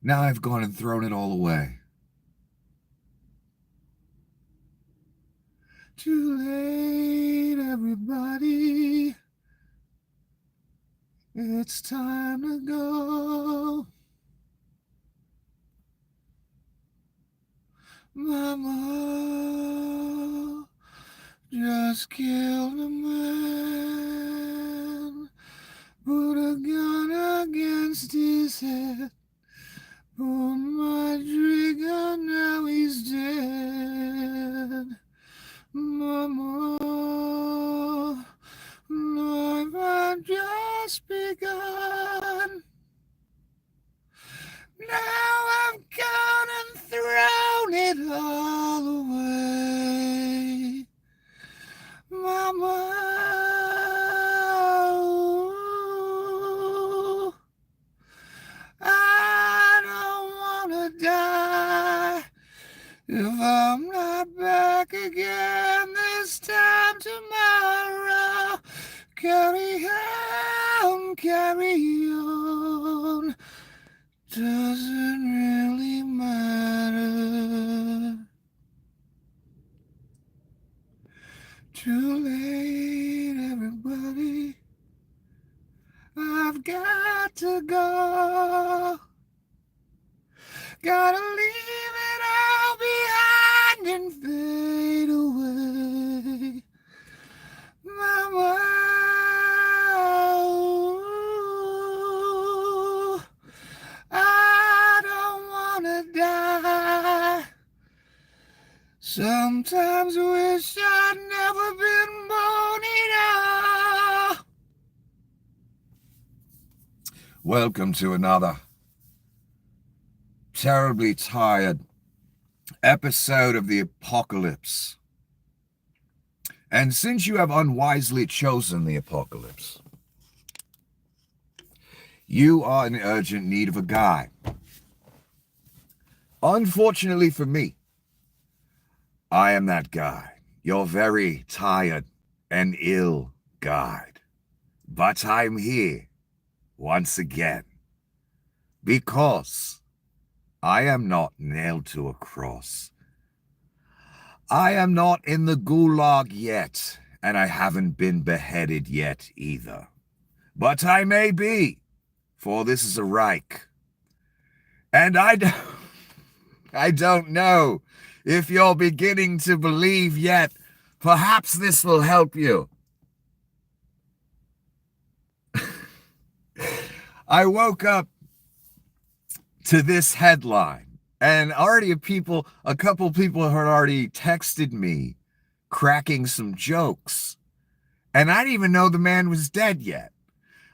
Now I've gone and thrown it all away. Too late, everybody. It's time to go. Mama just killed a man. Put a gun against his head. Pulled my trigger, now he's dead. Mama, life had just begun. Now I've gone and thrown it all away. Mama, I don't want to die if I'm not back again this time tomorrow. Carry on, carry on. Doesn't really matter. Too late, everybody. I've got to go. Gotta leave it all behind and fade away. Mama, I don't wanna die. Sometimes wish I'd never been born at all. Welcome to another terribly tired episode of the apocalypse. And since you have unwisely chosen the apocalypse, you are in urgent need of a guide. Unfortunately for me, I am that guide, your very tired and ill guide. But I'm here once again because I am not nailed to a cross. I am not in the gulag yet, and I haven't been beheaded yet either. But I may be, for this is a Reich. And I don't know if you're beginning to believe yet. Perhaps this will help you. I woke up to this headline, and already a couple people had already texted me cracking some jokes, and I didn't even know the man was dead yet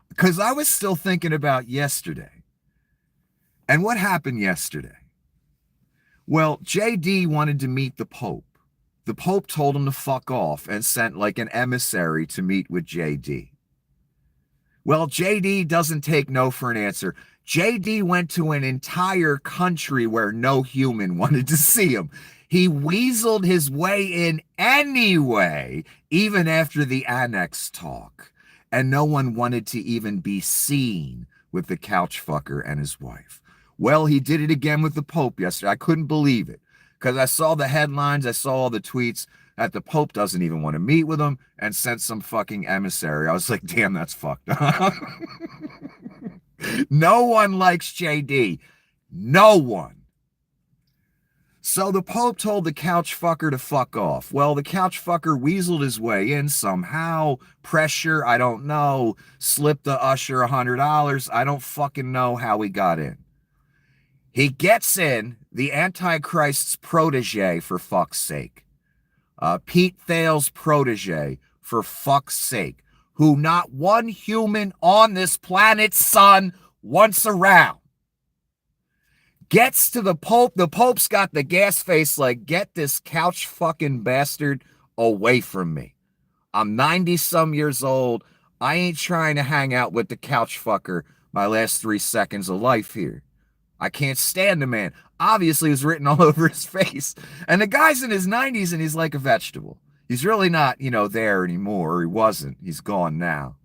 because I was still thinking about yesterday. And what happened yesterday? Well, JD wanted to meet the Pope. The Pope told him to fuck off and sent like an emissary to meet with JD. Well, JD doesn't take no for an answer. JD went to an entire country where no human wanted to see him. He weaseled his way in anyway, even after the annex talk. And no one wanted to even be seen with the couch fucker and his wife. Well, he did it again with the Pope yesterday. I couldn't believe it because I saw the headlines. I saw all the tweets that the Pope doesn't even want to meet with him and sent some fucking emissary. I was like, damn, that's fucked up. No one likes JD. No one. So the Pope told the couch fucker to fuck off. Well, the couch fucker weaseled his way in somehow. Pressure, I don't know. Slipped the usher $100. I don't fucking know how he got in. He gets in, the Antichrist's protege, for fuck's sake. Pete Thale's protege, for fuck's sake, who not one human on this planet, son, wants around. Gets to the Pope. The Pope's got the gas face like, get this couch fucking bastard away from me. I'm 90-some years old. I ain't trying to hang out with the couch fucker my last 3 seconds of life here. I can't stand the man. Obviously, it was written all over his face. And the guy's in his 90s and he's like a vegetable. He's really not, there anymore. Or he wasn't. He's gone now.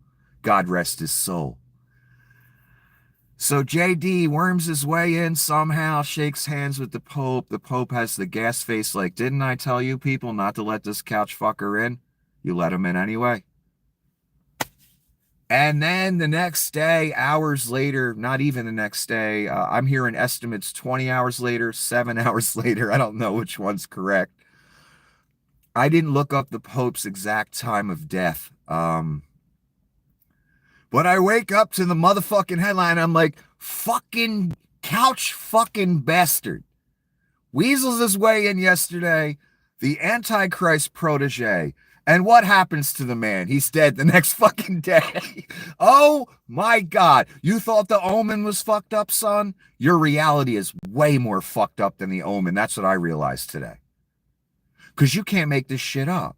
God rest his soul. So JD worms his way in somehow, shakes hands with the Pope. The Pope has the gas face like, didn't I tell you people not to let this couch fucker in? You let him in anyway. And then the next day, hours later, not even the next day, I'm hearing estimates 20 hours later, 7 hours later. I don't know which one's correct. I didn't look up the Pope's exact time of death. But I wake up to the motherfucking headline. I'm like, fucking couch fucking bastard. Weasels his way in yesterday, the Antichrist protege. And what happens to the man? He's dead the next fucking day. Oh my God. You thought the omen was fucked up, son? Your reality is way more fucked up than the omen. That's what I realized today. Because you can't make this shit up.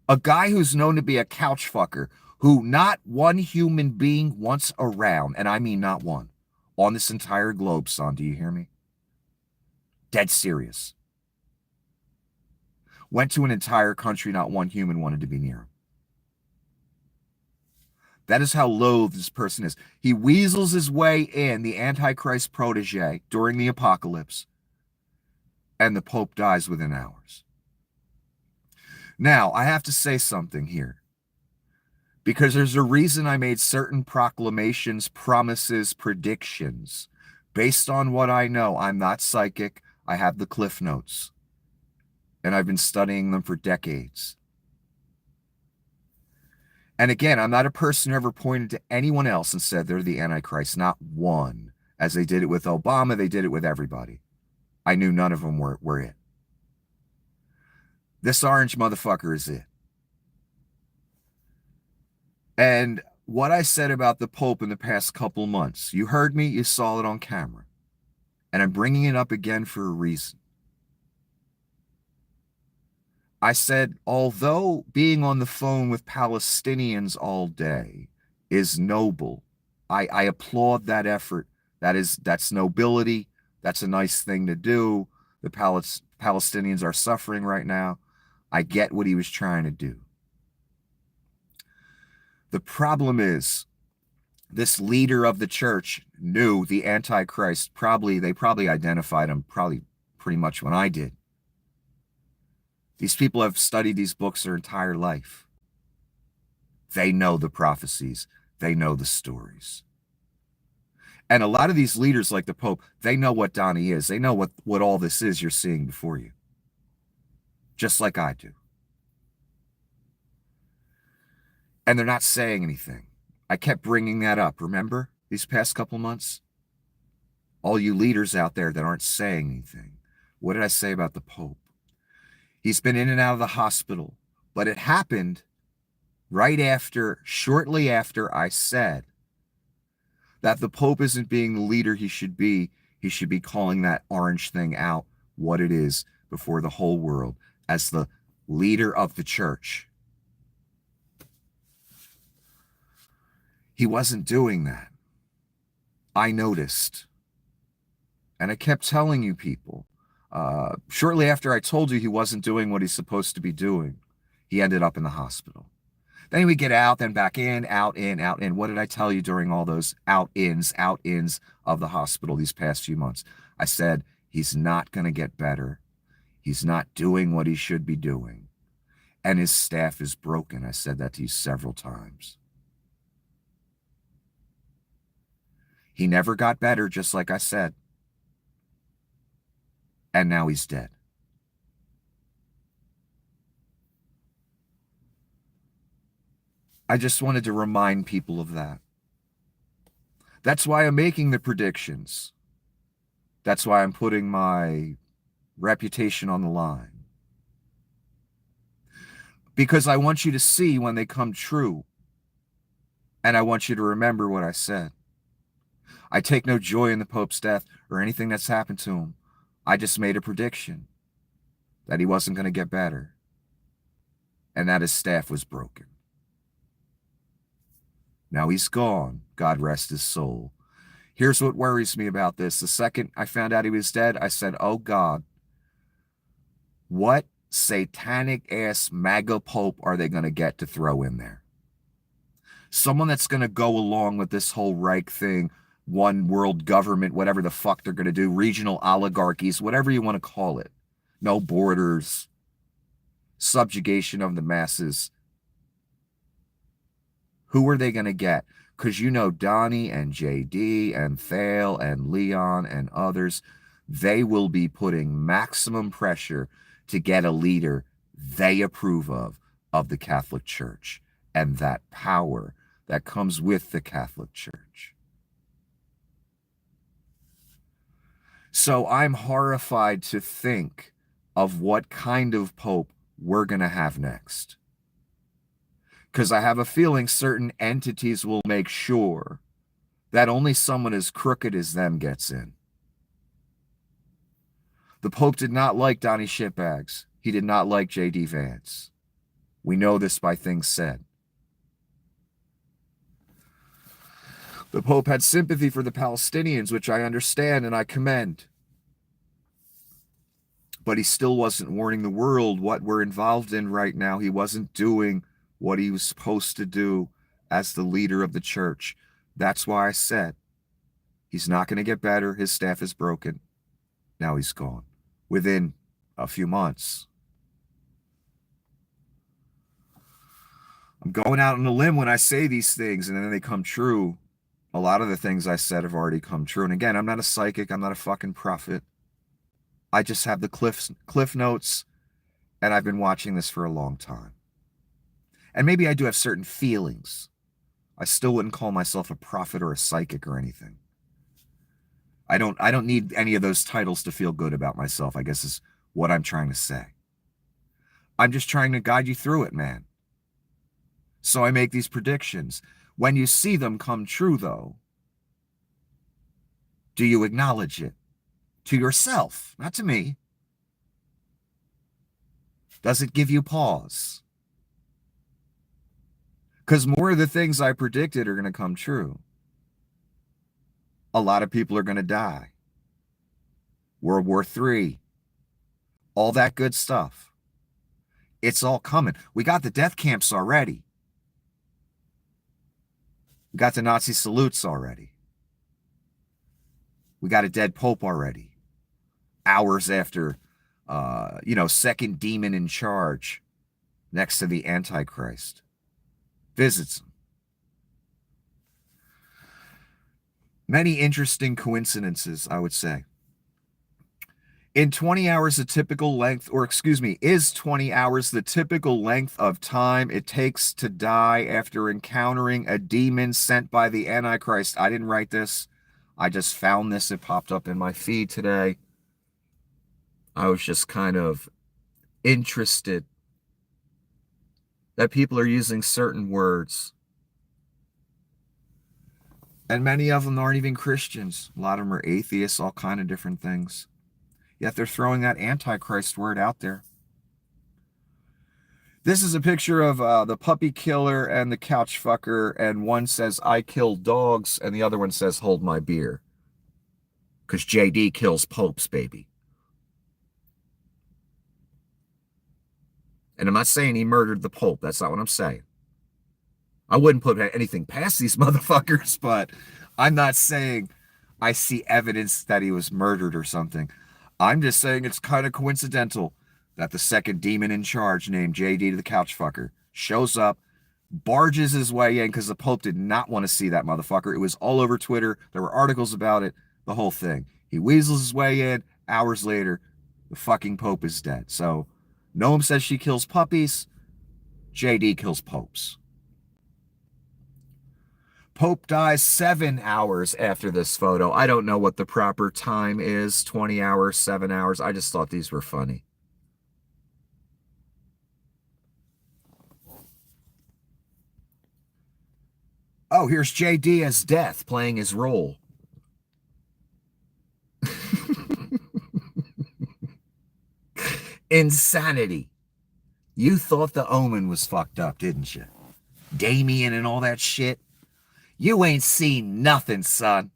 A guy who's known to be a couch fucker, who not one human being wants around, and I mean not one, on this entire globe, son. Do you hear me? Dead serious. Went to an entire country, not one human wanted to be near him. That is how loath this person is. He weasels his way in, the Antichrist protege, during the apocalypse, and the Pope dies within hours. Now, I have to say something here, because there's a reason I made certain proclamations, promises, predictions. Based on what I know, I'm not psychic. I have the Cliff Notes, and I've been studying them for decades. And again, I'm not a person who ever pointed to anyone else and said they're the Antichrist. Not one. As they did it with Obama, they did it with everybody. I knew none of them were it. This orange motherfucker is it. And what I said about the Pope in the past couple months, you heard me, you saw it on camera. And I'm bringing it up again for a reason. I said, although being on the phone with Palestinians all day is noble, I applaud that effort. That's nobility. That's a nice thing to do. The Palestinians are suffering right now. I get what he was trying to do. The problem is, this leader of the church knew the Antichrist. They probably identified him pretty much when I did. These people have studied these books their entire life. They know the prophecies. They know the stories. And a lot of these leaders like the Pope, they know what Donnie is. They know what all this is you're seeing before you. Just like I do. And they're not saying anything. I kept bringing that up, remember, these past couple months? All you leaders out there that aren't saying anything. What did I say about the Pope? He's been in and out of the hospital, but it happened shortly after I said that the Pope isn't being the leader he should be. He should be calling that orange thing out, what it is, before the whole world, as the leader of the church. He wasn't doing that. I noticed. And I kept telling you people, shortly after I told you he wasn't doing what he's supposed to be doing, he ended up in the hospital. Then he would get out, then back in, out, in, out, in. What did I tell you during all those out-ins of the hospital these past few months? I said, he's not going to get better. He's not doing what he should be doing. And his staff is broken. I said that to you several times. He never got better, just like I said. And now he's dead. I just wanted to remind people of that. That's why I'm making the predictions. That's why I'm putting my reputation on the line. Because I want you to see when they come true. And I want you to remember what I said. I take no joy in the Pope's death or anything that's happened to him. I just made a prediction that he wasn't going to get better and that his staff was broken. Now he's gone. God rest his soul. Here's what worries me about this. The second I found out he was dead, I said, oh God, what satanic ass MAGA Pope are they going to get to throw in there? Someone that's going to go along with this whole Reich thing, one world government, whatever the fuck they're going to do, regional oligarchies, whatever you want to call it. No borders, subjugation of the masses. Who are they going to get? Because you know Donnie and JD and Thale and Leon and others, they will be putting maximum pressure to get a leader they approve of the Catholic Church and that power that comes with the Catholic Church. So I'm horrified to think of what kind of pope we're going to have next. Because I have a feeling certain entities will make sure that only someone as crooked as them gets in. The Pope did not like Donnie Shitbags. He did not like J.D. Vance. We know this by things said. The Pope had sympathy for the Palestinians, which I understand and I commend. But he still wasn't warning the world what we're involved in right now. He wasn't doing what he was supposed to do as the leader of the church. That's why I said he's not going to get better. His staff is broken. Now he's gone within a few months. I'm going out on a limb when I say these things, and then they come true. A lot of the things I said have already come true. And again, I'm not a psychic. I'm not a fucking prophet. I just have the cliff notes, and I've been watching this for a long time. And maybe I do have certain feelings. I still wouldn't call myself a prophet or a psychic or anything. I don't need any of those titles to feel good about myself, I guess is what I'm trying to say. I'm just trying to guide you through it, man. So I make these predictions. When you see them come true, though, do you acknowledge it? To yourself, not to me. Does it give you pause? Because more of the things I predicted are going to come true. A lot of people are going to die. World War III. All that good stuff. It's all coming. We got the death camps already. We got the Nazi salutes already. We got a dead pope already. Hours after, second demon in charge next to the Antichrist visits him. Many interesting coincidences, I would say. In 20 hours, is 20 hours the typical length of time it takes to die after encountering a demon sent by the Antichrist? I didn't write this. I just found this. It popped up in my feed today. I was just kind of interested that people are using certain words. And many of them aren't even Christians. A lot of them are atheists, all kind of different things. Yet they're throwing that Antichrist word out there. This is a picture of the puppy killer and the couch fucker, and one says, I kill dogs, and the other one says, hold my beer. Because JD kills popes, baby. And I'm not saying he murdered the Pope. That's not what I'm saying. I wouldn't put anything past these motherfuckers, but I'm not saying I see evidence that he was murdered or something. I'm just saying it's kind of coincidental that the second demon in charge, named JD the couch fucker, shows up, barges his way in because the Pope did not want to see that motherfucker. It was all over Twitter. There were articles about it, the whole thing. He weasels his way in. Hours later, the fucking Pope is dead. So Noam says she kills puppies. JD kills popes. Pope dies 7 hours after this photo. I don't know what the proper time is. 20 hours, 7 hours. I just thought these were funny. Oh, here's JD as Death playing his role. Insanity. You thought the Omen was fucked up, didn't you? Damien and all that shit. You ain't seen nothing, son.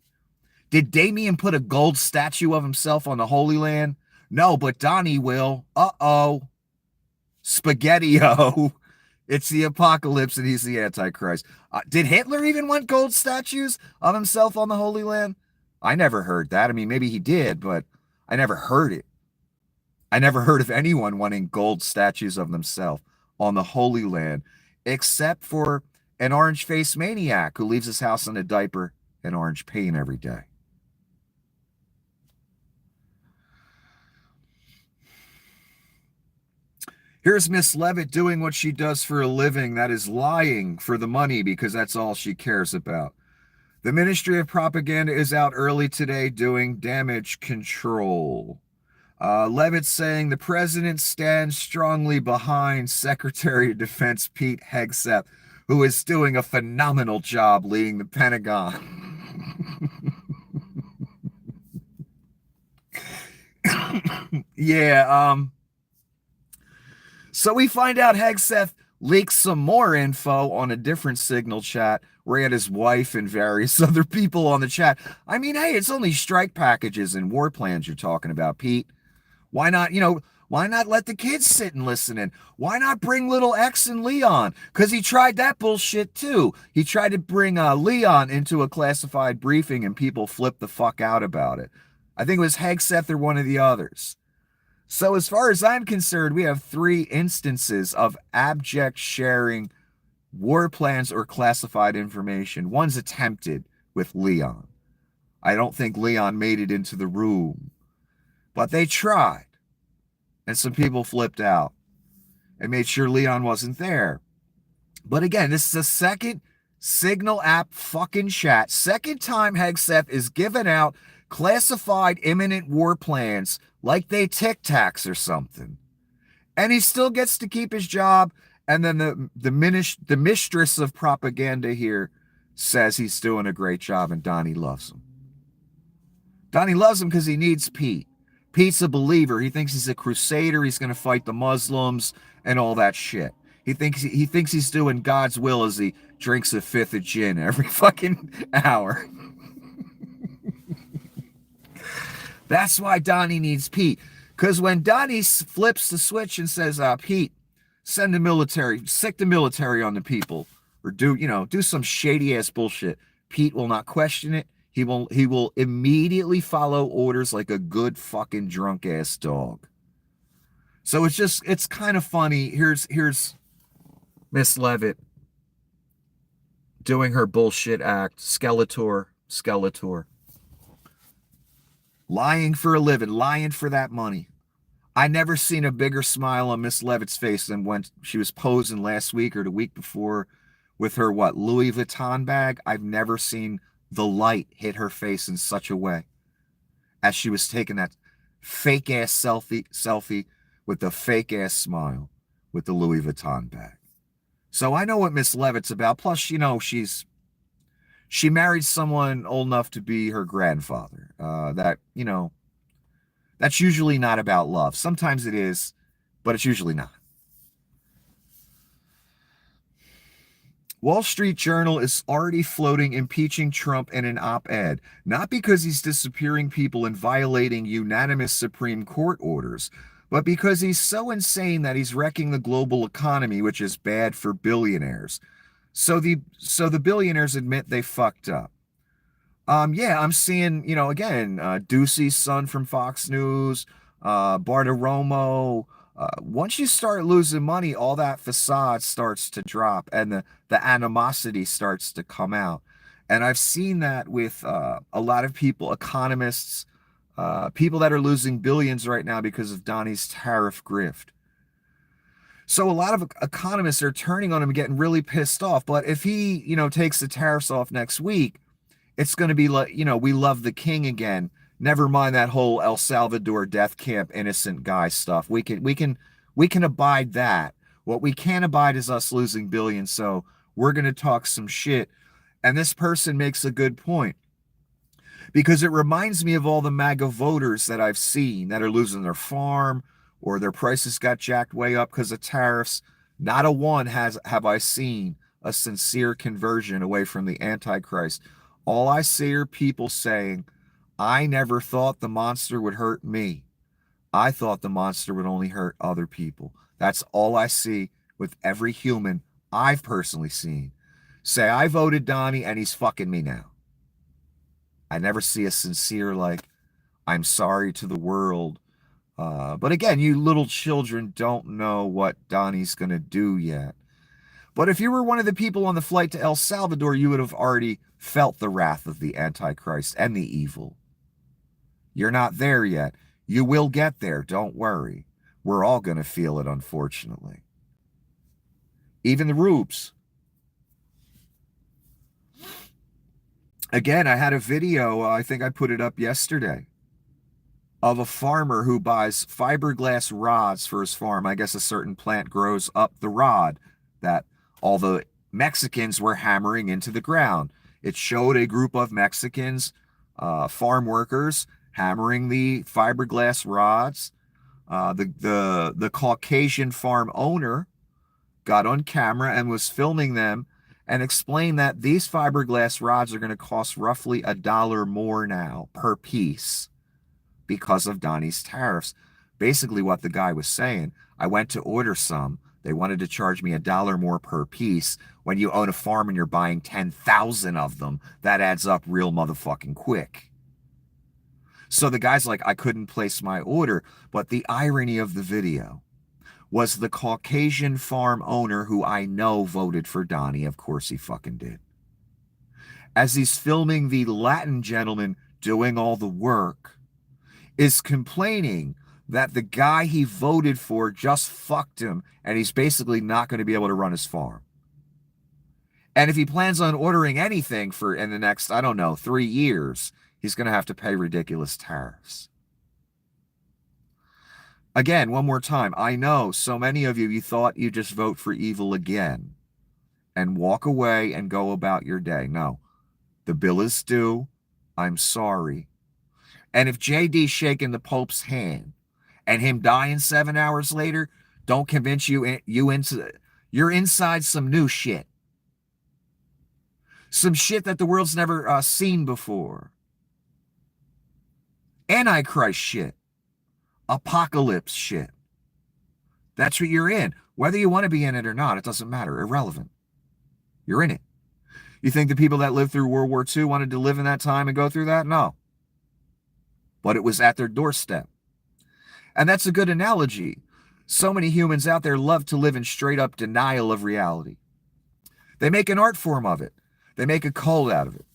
Did Damien put a gold statue of himself on the Holy Land? No, but Donnie will. Uh-oh. Spaghetti-o. It's the apocalypse and he's the Antichrist. Did Hitler even want gold statues of himself on the Holy Land? I never heard that. I mean, maybe he did, but I never heard it. I never heard of anyone wanting gold statues of themselves on the Holy Land, except for an orange-faced maniac who leaves his house in a diaper and orange paint every day. Here's Miss Levitt doing what she does for a living, that is lying for the money because that's all she cares about. The Ministry of Propaganda is out early today doing damage control. Levitt saying the president stands strongly behind Secretary of Defense Pete Hegseth, who is doing a phenomenal job leading the Pentagon. Yeah, so we find out Hegseth leaks some more info on a different Signal chat where he had his wife and various other people on the chat. I mean, hey, it's only strike packages and war plans you're talking about, Pete. Why not, why not let the kids sit and listen in? Why not bring little X and Leon? Because he tried that bullshit too. He tried to bring Leon into a classified briefing and people flipped the fuck out about it. I think it was Hegseth or one of the others. So as far as I'm concerned, we have 3 instances of abject sharing war plans or classified information. One's attempted with Leon. I don't think Leon made it into the room, but they tried. And some people flipped out and made sure Leon wasn't there. But again, this is the second Signal app fucking chat. Second time Hegseth is giving out classified imminent war plans like they Tic Tacs or something. And he still gets to keep his job. And then the mistress of propaganda here says he's doing a great job and Donnie loves him. Donnie loves him because he needs Pete. Pete's a believer. He thinks he's a crusader. He's going to fight the Muslims and all that shit. He thinks he's doing God's will as he drinks a 5th of gin every fucking hour. That's why Donnie needs Pete. Because when Donnie flips the switch and says, Pete, send the military, sick the military on the people, or do some shady ass bullshit, Pete will not question it. He will immediately follow orders like a good fucking drunk ass dog. So it's kind of funny. Here's Miss Levitt doing her bullshit act, Skeletor. Lying for a living, lying for that money. I never seen a bigger smile on Miss Levitt's face than when she was posing last week or the week before with her, Louis Vuitton bag. I've never seen the light hit her face in such a way as she was taking that fake ass selfie with the fake ass smile with the Louis Vuitton bag. So I know what Miss Levitt's about. Plus, she married someone old enough to be her grandfather. That's usually not about love. Sometimes it is, but it's usually not. Wall Street Journal is already floating impeaching Trump in an op-ed, not because he's disappearing people and violating unanimous Supreme Court orders, but because he's so insane that he's wrecking the global economy, which is bad for billionaires. So the billionaires admit they fucked up. Yeah, I'm seeing, again, Ducey's son from Fox News, Bartiromo. Once you start losing money, all that facade starts to drop and the animosity starts to come out. And I've seen that with a lot of people, economists, people that are losing billions right now because of Donnie's tariff grift. So a lot of economists are turning on him and getting really pissed off. But if he, takes the tariffs off next week, it's going to be like, we love the king again. Never mind that whole El Salvador death camp innocent guy stuff. We can abide that. What we can't abide is us losing billions. So we're going to talk some shit. And this person makes a good point because it reminds me of all the MAGA voters that I've seen that are losing their farm or their prices got jacked way up because of tariffs. Not a one have I seen a sincere conversion away from the Antichrist. All I see are people saying, I never thought the monster would hurt me. I thought the monster would only hurt other people. That's all I see with every human I've personally seen say, I voted Donnie and he's fucking me now. I never see a sincere, like, I'm sorry to the world. But again, you little children don't know what Donnie's going to do yet. But if you were one of the people on the flight to El Salvador, you would have already felt the wrath of the Antichrist and the evil. You're not there yet. You will get there. Don't worry. We're all going to feel it, unfortunately. Even the rubes. Again, I had a video, I think I put it up yesterday, of a farmer who buys fiberglass rods for his farm. I guess a certain plant grows up the rod that all the Mexicans were hammering into the ground. It showed a group of Mexicans, farm workers, hammering the fiberglass rods. The Caucasian farm owner got on camera and was filming them and explained that these fiberglass rods are going to cost roughly $1 more now per piece because of Donnie's tariffs. Basically what the guy was saying, I went to order some. They wanted to charge me $1 more per piece. When you own a farm and you're buying 10,000 of them, that adds up real motherfucking quick. So the guy's like, I couldn't place my order. But the irony of the video was the Caucasian farm owner, who I know voted for Donnie, of course he fucking did, as he's filming the Latin gentleman doing all the work, is complaining that the guy he voted for just fucked him and he's basically not going to be able to run his farm. And if he plans on ordering anything for in the next, I don't know, 3 years, he's going to have to pay ridiculous tariffs. Again, one more time, I know so many of you thought you just vote for evil again and walk away and go about your day. No, the bill is due. I'm sorry. And if JD shaking the Pope's hand and him dying 7 hours later don't convince you're inside some new shit. Some shit that the world's never seen before. Antichrist shit. Apocalypse shit. That's what you're in. Whether you want to be in it or not, it doesn't matter. Irrelevant. You're in it. You think the people that lived through World War II wanted to live in that time and go through that? No. But it was at their doorstep. And that's a good analogy. So many humans out there love to live in straight up denial of reality. They make an art form of it. They make a cult out of it.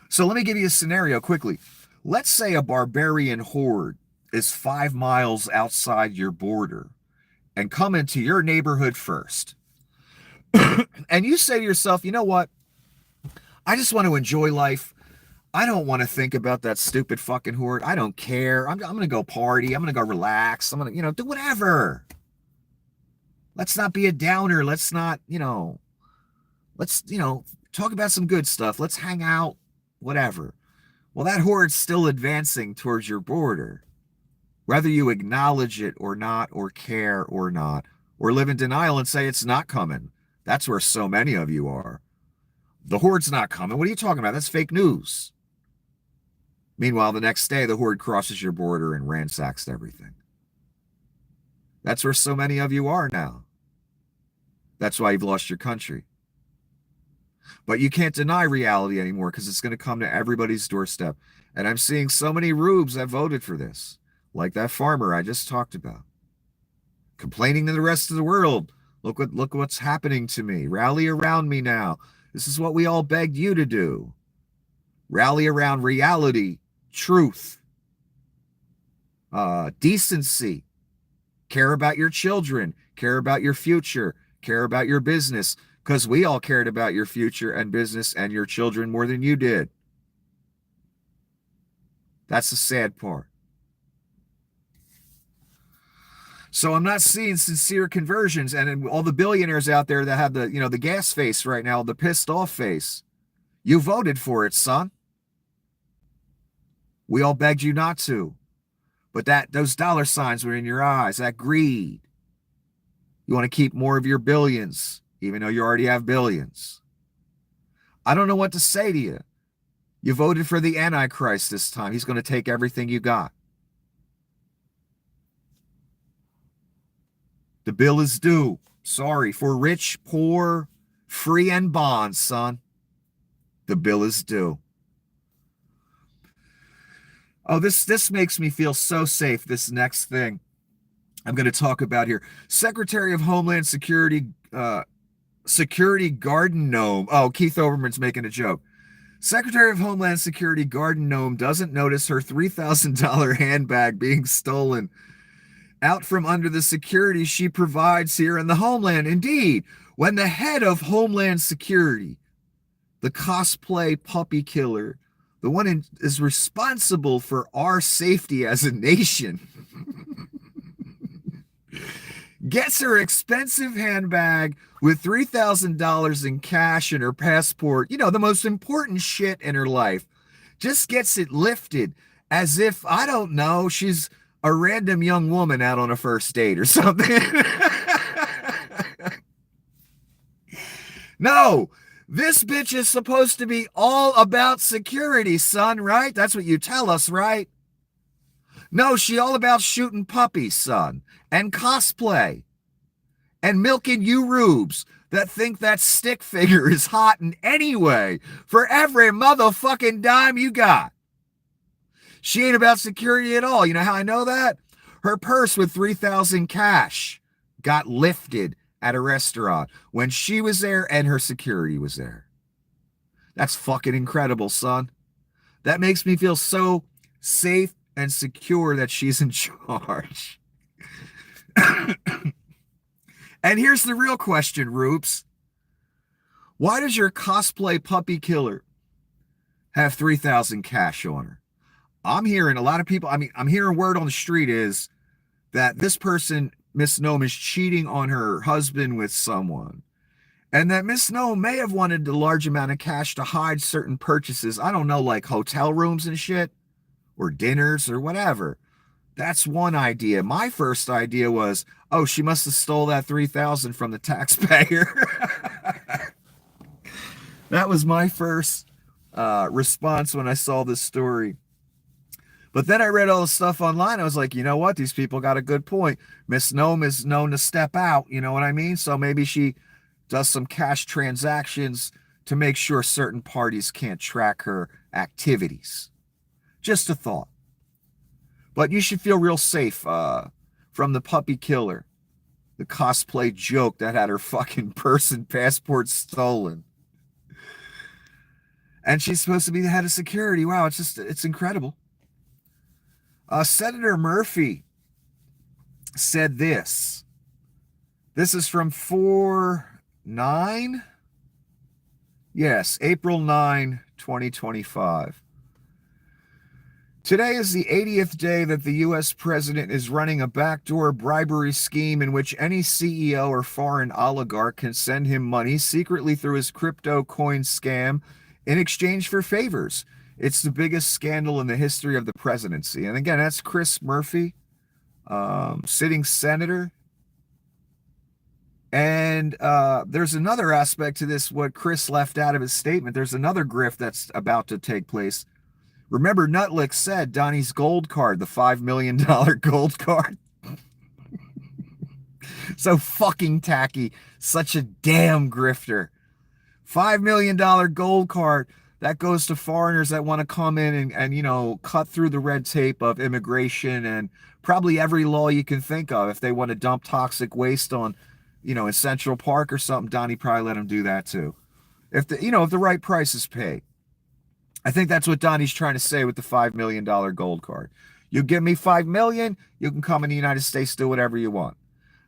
So let me give you a scenario quickly. Let's say a barbarian horde is 5 miles outside your border and come into your neighborhood first. And you say to yourself, you know what? I just want to enjoy life. I don't want to think about that stupid fucking horde. I don't care. I'm going to go party. I'm going to go relax. I'm going to, do whatever. Let's not be a downer. Let's not, let's, talk about some good stuff. Let's hang out, whatever. Well, that horde's still advancing towards your border. Whether you acknowledge it or not, or care or not, or live in denial and say it's not coming. That's where so many of you are. The horde's not coming. What are you talking about? That's fake news. Meanwhile, the next day, the horde crosses your border and ransacks everything. That's where so many of you are now. That's why you've lost your country. But you can't deny reality anymore because it's going to come to everybody's doorstep. And I'm seeing so many rubes that voted for this, like that farmer I just talked about, complaining to the rest of the world. Look what's happening to me. Rally around me now. This is what we all begged you to do. Rally around reality, truth, decency. Care about your children. Care about your future. Care about your business. Because we all cared about your future and business and your children more than you did. That's the sad part. So I'm not seeing sincere conversions, and all the billionaires out there that have the, the gas face right now, the pissed off face. You voted for it, son. We all begged you not to. But those dollar signs were in your eyes, that greed. You want to keep more of your billions, even though you already have billions. I don't know what to say to you. You voted for the Antichrist this time. He's going to take everything you got. The bill is due. Sorry, for rich, poor, free, and bonds, son. The bill is due. Oh, this makes me feel so safe, this next thing I'm going to talk about here. Secretary of Homeland Security, Security Garden Gnome. Oh, Keith Olbermann's making a joke. Secretary of Homeland Security Garden Gnome doesn't notice her $3,000 handbag being stolen out from under the security she provides here in the homeland. Indeed, when the head of Homeland Security, the cosplay puppy killer, the one is responsible for our safety as a nation, gets her expensive handbag with $3,000 in cash and her passport, you know, the most important shit in her life, just gets it lifted as if, I don't know, she's a random young woman out on a first date or something. No, this bitch is supposed to be all about security, son, right? That's what you tell us, right? No, she all about shooting puppies, son, and cosplay, and milking you rubes that think that stick figure is hot in any way for every motherfucking dime you got. She ain't about security at all. You know how I know that? Her purse with $3,000 cash got lifted at a restaurant when she was there and her security was there. That's fucking incredible, son. That makes me feel so safe and secure that she's in charge. And here's the real question, Roops. Why does your cosplay puppy killer have $3,000 cash on her? I'm hearing a lot of people, I'm hearing word on the street is that this person, Miss Gnome, is cheating on her husband with someone. And that Miss Gnome may have wanted a large amount of cash to hide certain purchases. I don't know, like hotel rooms and shit, or dinners or whatever. That's one idea. My first idea was, oh, she must have stole that $3,000 from the taxpayer. That was my first response when I saw this story. But then I read all the stuff online. I was like, you know what? These people got a good point. Miss Gnome is known to step out. You know what I mean? So maybe she does some cash transactions to make sure certain parties can't track her activities. Just a thought. But you should feel real safe from the puppy killer, the cosplay joke that had her fucking purse and passport stolen. And she's supposed to be the head of security. Wow, it's incredible. Senator Murphy said this. This is from 4/9. Yes, April 9, 2025. Today is the 80th day that the U.S. president is running a backdoor bribery scheme in which any CEO or foreign oligarch can send him money secretly through his crypto coin scam in exchange for favors. It's the biggest scandal in the history of the presidency. And again, that's Chris Murphy, sitting senator. And there's another aspect to this, what Chris left out of his statement. There's another grift that's about to take place. Remember, Nutlick said Donnie's gold card, the $5 million gold card. So fucking tacky. Such a damn grifter. $5 million gold card that goes to foreigners that want to come in and you know, cut through the red tape of immigration and probably every law you can think of. If they want to dump toxic waste on, you know, in Central Park or something, Donnie probably let them do that too. If the, you know, if the right price is paid. I think that's what Donnie's trying to say with the $5 million gold card. You give me $5 million, you can come in the United States, do whatever you want.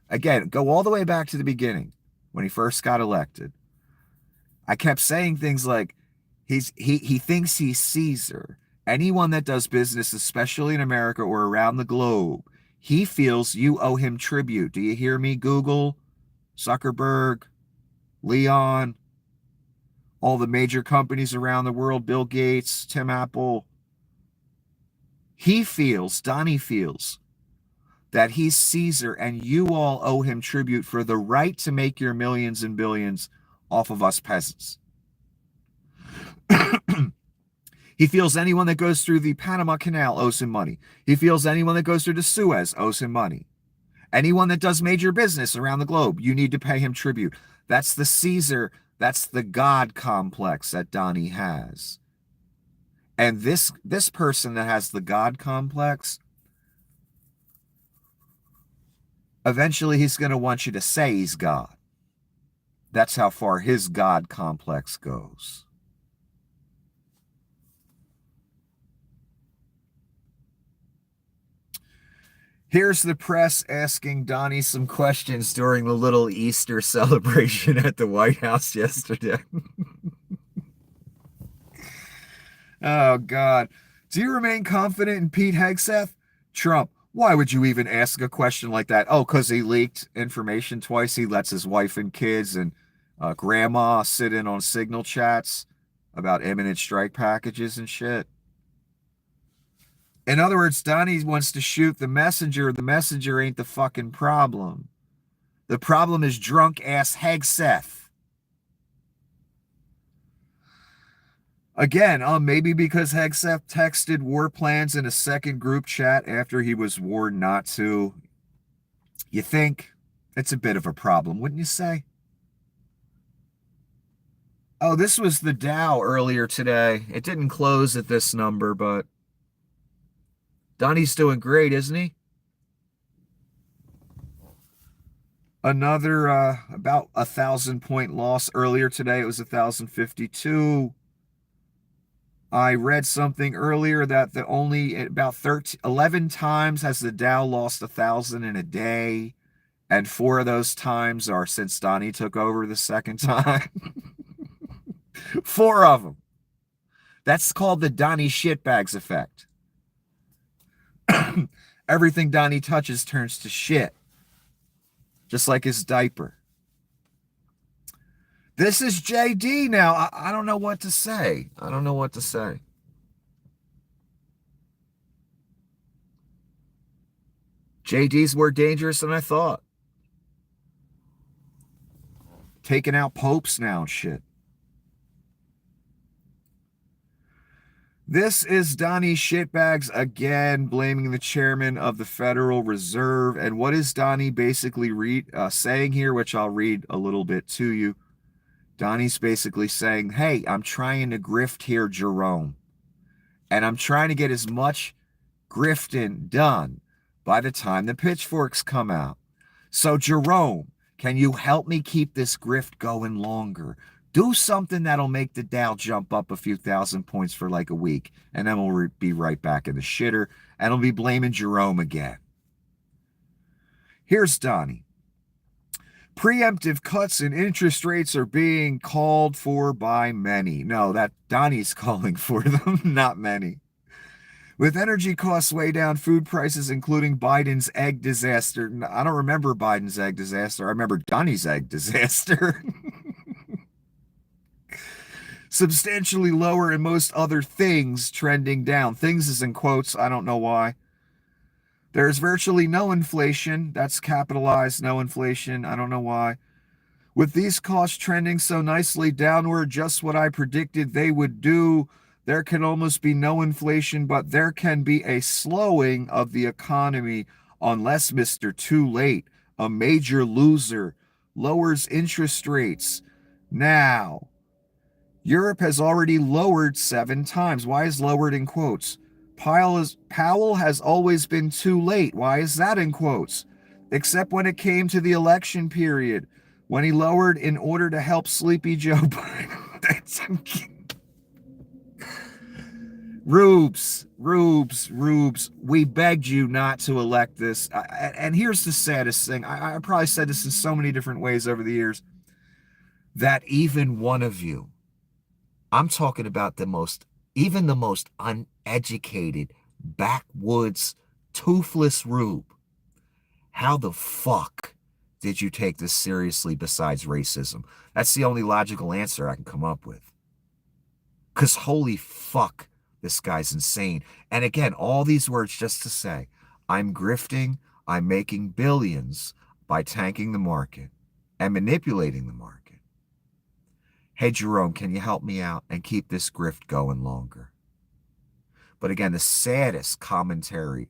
Again, go all the way back to the beginning when he first got elected. I kept saying things like, he thinks he's Caesar. Anyone that does business, especially in America or around the globe, he feels you owe him tribute. Do you hear me, Google, Zuckerberg, Leon, all the major companies around the world, Bill Gates, Tim Apple? He feels, Donnie feels, that he's Caesar and you all owe him tribute for the right to make your millions and billions off of us peasants. He feels anyone that goes through the Panama Canal owes him money. He feels anyone that goes through the Suez owes him money. Anyone that does major business around the globe, you need to pay him tribute. That's the Caesar, that's the God complex that Donnie has. And this person that has the God complex, eventually he's going to want you to say he's God. That's how far his God complex goes. Here's the press asking Donnie some questions during the little Easter celebration at the White House yesterday. Oh, God. Do you remain confident in Pete Hegseth? Trump, why would you even ask a question like that? Oh, because he leaked information twice. He lets his wife and kids and grandma sit in on signal chats about imminent strike packages and shit. In other words, Donnie wants to shoot the messenger. The messenger ain't the fucking problem. The problem is drunk ass Hegseth. Again, maybe because Hegseth texted war plans in a second group chat after he was warned not to. You think it's a bit of a problem, wouldn't you say? Oh, this was the Dow earlier today. It didn't close at this number, but Donnie's doing great, isn't he? Another about 1,000-point loss earlier today. It was 1,052. I read something earlier that the only about 11 times has the Dow lost 1,000 in a day, and 4 of those times are since Donnie took over the second time. 4 of them. That's called the Donnie shitbags effect. Everything Donnie touches turns to shit. Just like his diaper. This is JD now. I don't know what to say. I don't know what to say. JD's more dangerous than I thought. Taking out popes now and shit. This is Donnie Shitbags again, blaming the chairman of the Federal Reserve. And what is Donnie basically saying here, which I'll read a little bit to you. Donnie's basically saying, hey, I'm trying to grift here, Jerome. And I'm trying to get as much grifting done by the time the pitchforks come out. So, Jerome, can you help me keep this grift going longer? Do something that'll make the Dow jump up a few thousand points for like a week, and then we'll be right back in the shitter, and I'll be blaming Jerome again. Here's Donnie. Preemptive cuts in interest rates are being called for by many. No, that Donnie's calling for them, not many. With energy costs way down, food prices, including Biden's egg disaster. I don't remember Biden's egg disaster. I remember Donnie's egg disaster. Substantially lower in most other things, trending down. Things is in quotes. I don't know why. There's virtually no inflation. That's capitalized, no inflation. I don't know why. With these costs trending so nicely downward, just what I predicted they would do, there can almost be no inflation, but there can be a slowing of the economy unless Mr. Too Late, a major loser, lowers interest rates. Now, Europe has already lowered 7 times. Why is lowered in quotes? Powell has always been too late. Why is that in quotes? Except when it came to the election period, when he lowered in order to help sleepy Joe Biden. Rubes, we begged you not to elect this. And here's the saddest thing. I probably said this in so many different ways over the years, that even one of you, I'm talking about even the most uneducated, backwoods, toothless rube. How the fuck did you take this seriously besides racism? That's the only logical answer I can come up with. Because holy fuck, this guy's insane. And again, all these words just to say, I'm grifting, I'm making billions by tanking the market and manipulating the market. Hey, Jerome, can you help me out and keep this grift going longer? But again, the saddest commentary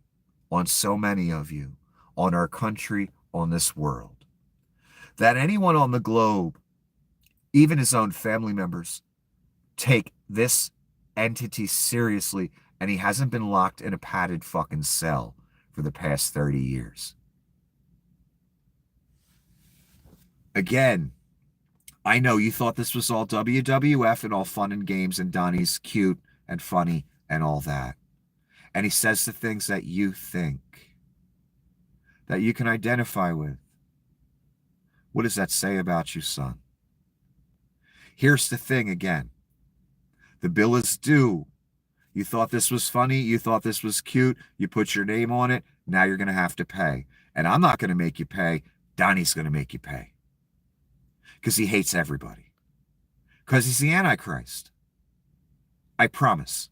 on so many of you, on our country, on this world. That anyone on the globe, even his own family members, take this entity seriously, and he hasn't been locked in a padded fucking cell for the past 30 years. Again, I know you thought this was all WWF and all fun and games, and Donnie's cute and funny and all that. And he says the things that you think, that you can identify with. What does that say about you, son? Here's the thing again. The bill is due. You thought this was funny. You thought this was cute. You put your name on it. Now you're going to have to pay. And I'm not going to make you pay. Donnie's going to make you pay. Because he hates everybody. Because he's the Antichrist. I promise.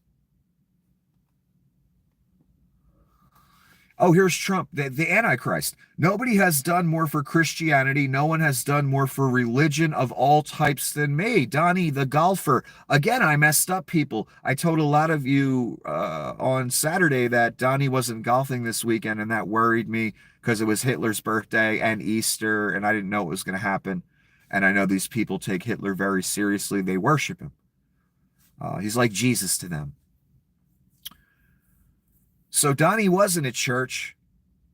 Oh, here's Trump, the Antichrist. Nobody has done more for Christianity. No one has done more for religion of all types than me. Donnie, the golfer. Again, I messed up, people. I told a lot of you on Saturday that Donnie wasn't golfing this weekend, and that worried me because it was Hitler's birthday and Easter, and I didn't know it was going to happen. And I know these people take Hitler very seriously. They worship him. He's like Jesus to them. So Donnie wasn't at church.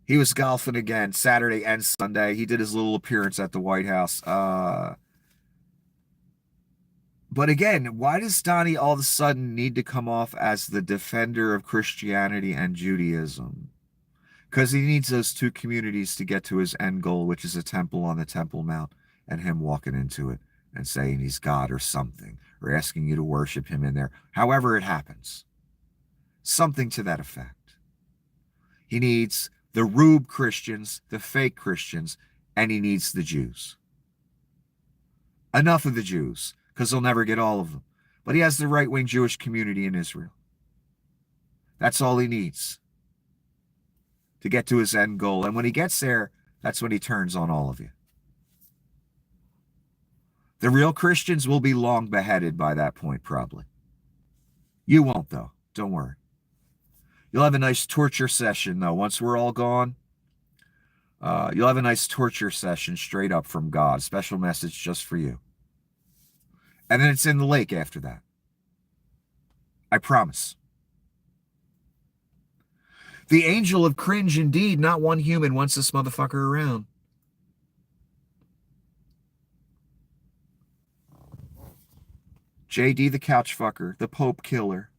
He was golfing again Saturday and Sunday. He did his little appearance at the White House. But again, why does Donnie all of a sudden need to come off as the defender of Christianity and Judaism? Because he needs those two communities to get to his end goal, which is a temple on the Temple Mount, and him walking into it and saying he's God or something, or asking you to worship him in there. However it happens. Something to that effect. He needs the rube Christians, the fake Christians, and he needs the Jews. Enough of the Jews, because he'll never get all of them. But he has the right-wing Jewish community in Israel. That's all he needs to get to his end goal. And when he gets there, that's when he turns on all of you. The real Christians will be long beheaded by that point, probably. You won't, though. Don't worry. You'll have a nice torture session, though. Once we're all gone, you'll have a nice torture session straight up from God. Special message just for you. And then it's in the lake after that. I promise. The angel of cringe, indeed. Not one human wants this motherfucker around. JD the couch fucker, the Pope killer.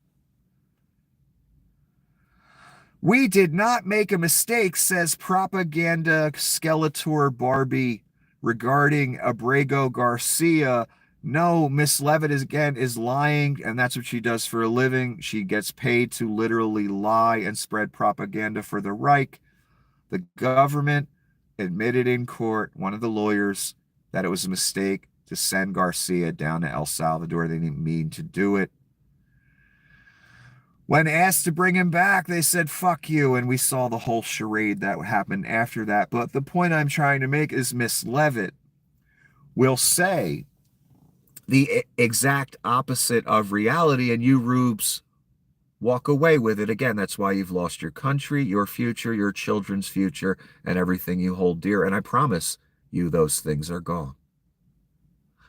We did not make a mistake, says propaganda skeletor Barbie regarding Abrego Garcia. No, Miss Levitt is lying, and that's what she does for a living. She gets paid to literally lie and spread propaganda for the Reich. The government admitted in court, one of the lawyers, that it was a mistake to send Garcia down to El Salvador. They didn't mean to do it. When asked to bring him back, they said, fuck you. And we saw the whole charade that happened after that. But the point I'm trying to make is Miss Levitt will say the exact opposite of reality, and you rubes walk away with it. Again, that's why you've lost your country, your future, your children's future, and everything you hold dear. And I promise you those things are gone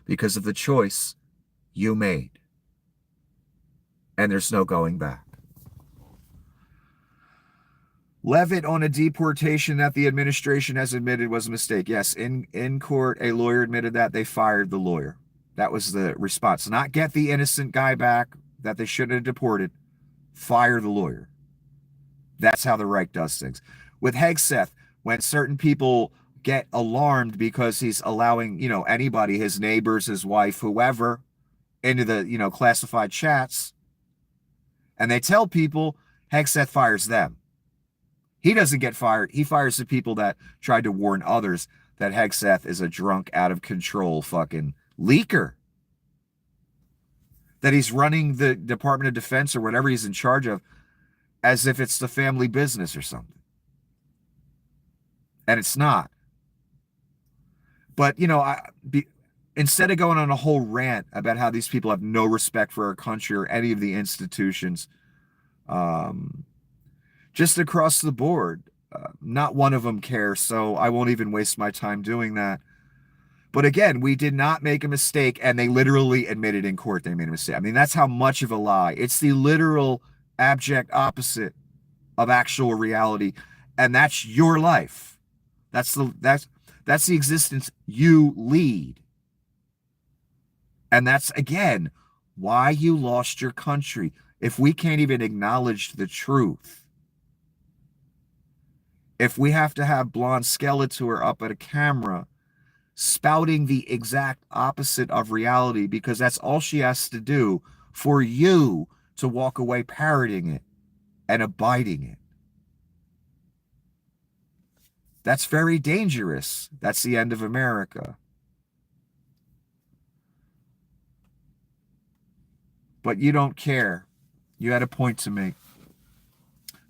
because of the choice you made. And there's no going back. Levitt on a deportation that the administration has admitted was a mistake. Yes, in court, a lawyer admitted that. They fired the lawyer. That was the response. Not get the innocent guy back that they shouldn't have deported. Fire the lawyer. That's how the Reich does things. With Hegseth, when certain people get alarmed because he's allowing, anybody, his neighbors, his wife, whoever, into the, classified chats, and they tell people, Hegseth fires them. He doesn't get fired. He fires the people that tried to warn others that Hegseth is a drunk, out of control fucking leaker. That he's running the Department of Defense or whatever he's in charge of as if it's the family business or something. And it's not. But, instead of going on a whole rant about how these people have no respect for our country or any of the institutions, just across the board, Not one of them cares, so I won't even waste my time doing that. But again, we did not make a mistake, and they literally admitted in court they made a mistake. I mean, that's how much of a lie. It's the literal abject opposite of actual reality, and that's your life. That's the existence you lead. And that's, again, why you lost your country. If we can't even acknowledge the truth, if we have to have Blonde Skeletor up at a camera spouting the exact opposite of reality, because that's all she has to do for you to walk away parroting it and abiding it. That's very dangerous. That's the end of America. But you don't care. You had a point to make.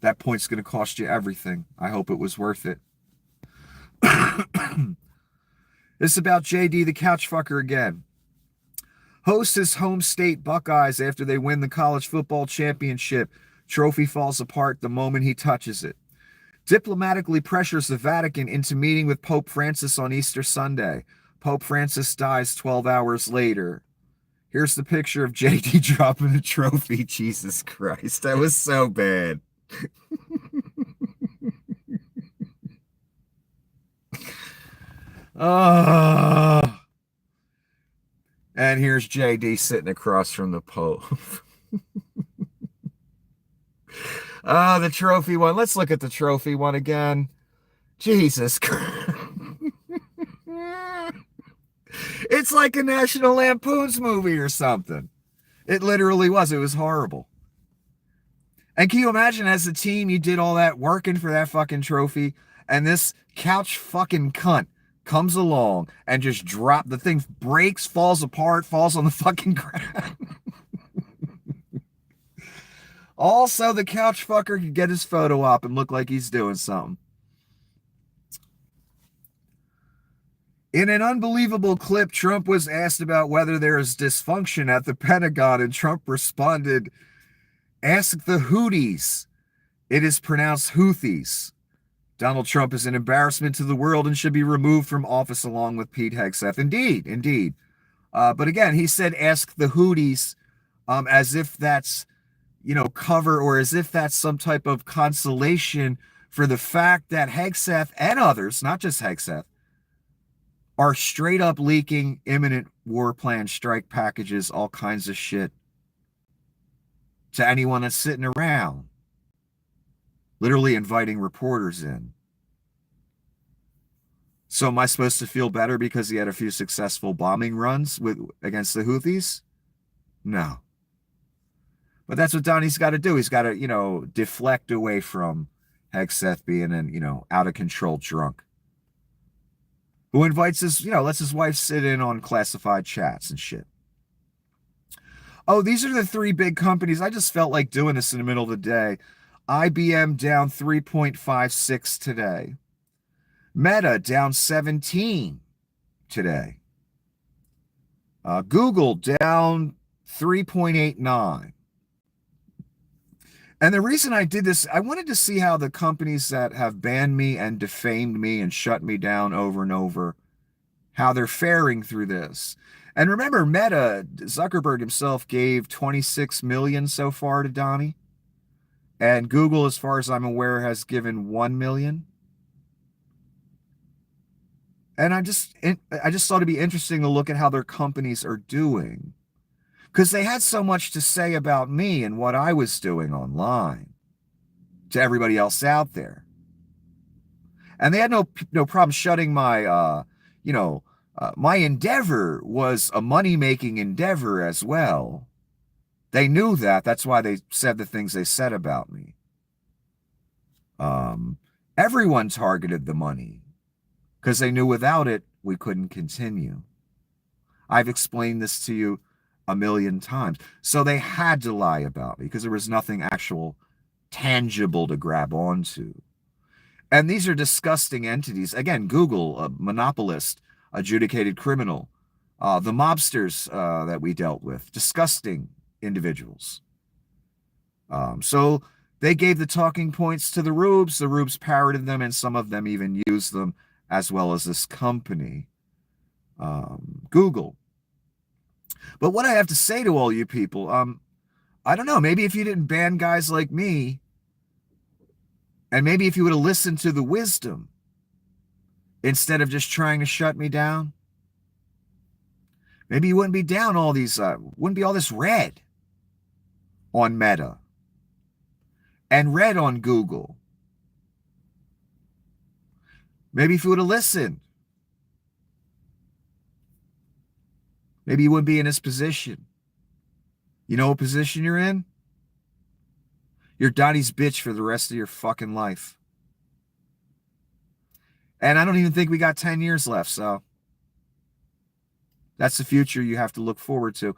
That point's going to cost you everything. I hope it was worth it. This is about JD the couch fucker again. Hosts his home state Buckeyes after they win the college football championship. Trophy falls apart the moment he touches it. Diplomatically pressures the Vatican into meeting with Pope Francis on Easter Sunday. Pope Francis dies 12 hours later. Here's the picture of JD dropping the trophy. Jesus Christ, that was so bad. And here's JD sitting across from the Pope. The trophy one. Let's look at the trophy one again. Jesus Christ. It's like a National Lampoon's movie or something. It literally was. It was horrible. And can you imagine, as a team, you did all that working for that fucking trophy, and this couch fucking cunt comes along and just drop the thing, breaks, falls apart, falls on the fucking ground. Also, the couch fucker could get his photo op and look like he's doing something. In an unbelievable clip, Trump was asked about whether there is dysfunction at the Pentagon, and Trump responded, "Ask the Houthis. It is pronounced Houthis. Donald Trump is an embarrassment to the world and should be removed from office along with Pete Hegseth." Indeed, indeed. But again, he said, "Ask the Houthis," as if that's, cover, or as if that's some type of consolation for the fact that Hegseth and others, not just Hegseth, are straight up leaking imminent war plan strike packages, all kinds of shit, to anyone that's sitting around, literally inviting reporters in. So am I supposed to feel better because he had a few successful bombing runs against the Houthis? No. But that's what Donnie's got to do. He's got to, deflect away from Hegseth being an, out of control drunk who invites lets his wife sit in on classified chats and shit. Oh, these are the three big companies. I just felt like doing this in the middle of the day. IBM down 3.56 today. Meta down 17 today. Google down 3.89. And the reason I did this, I wanted to see how the companies that have banned me and defamed me and shut me down over and over, how they're faring through this. And remember, Meta, Zuckerberg himself gave 26 million so far to Donnie. And Google, as far as I'm aware, has given 1 million. And I just thought it'd be interesting to look at how their companies are doing, because they had so much to say about me and what I was doing online to everybody else out there. And they had no problem shutting my, my endeavor was a money-making endeavor as well. They knew that. That's why they said the things they said about me. Everyone targeted the money because they knew without it, we couldn't continue. I've explained this to you a million times. So they had to lie about me because there was nothing actual tangible to grab onto. And these are disgusting entities. Again, Google, a monopolist, adjudicated criminal, the mobsters that we dealt with, disgusting individuals. So They gave the talking points to the Rubes. The Rubes parroted them, and some of them even used them, as well as this company, Google. But what I have to say to all you people, I don't know, maybe if you didn't ban guys like me, and maybe if you would have listened to the wisdom instead of just trying to shut me down, maybe you wouldn't be down all these, wouldn't be all this red on Meta and red on Google. Maybe if you would have listened, maybe you wouldn't be in this position. You know what position you're in? You're Donnie's bitch for the rest of your fucking life. And I don't even think we got 10 years left, so that's the future you have to look forward to.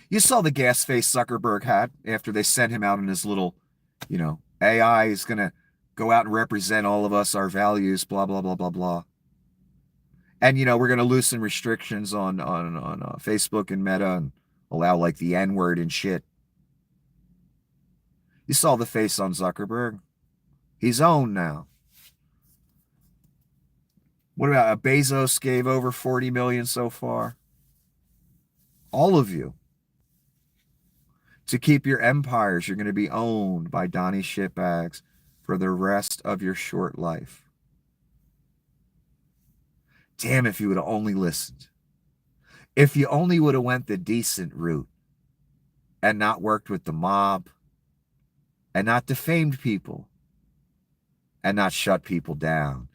You saw the gas face Zuckerberg had after they sent him out in his little, AI is going to go out and represent all of us, our values, blah, blah, blah, blah, blah. And, we're going to loosen restrictions on Facebook and Meta and allow like the N-word and shit. You saw the face on Zuckerberg. He's owned now. What about Bezos gave over 40 million so far? All of you. To keep your empires, you're going to be owned by Donnie Shitbags for the rest of your short life. Damn, if you would have only listened. If you only would have went the decent route and not worked with the mob and not defamed people and not shut people down,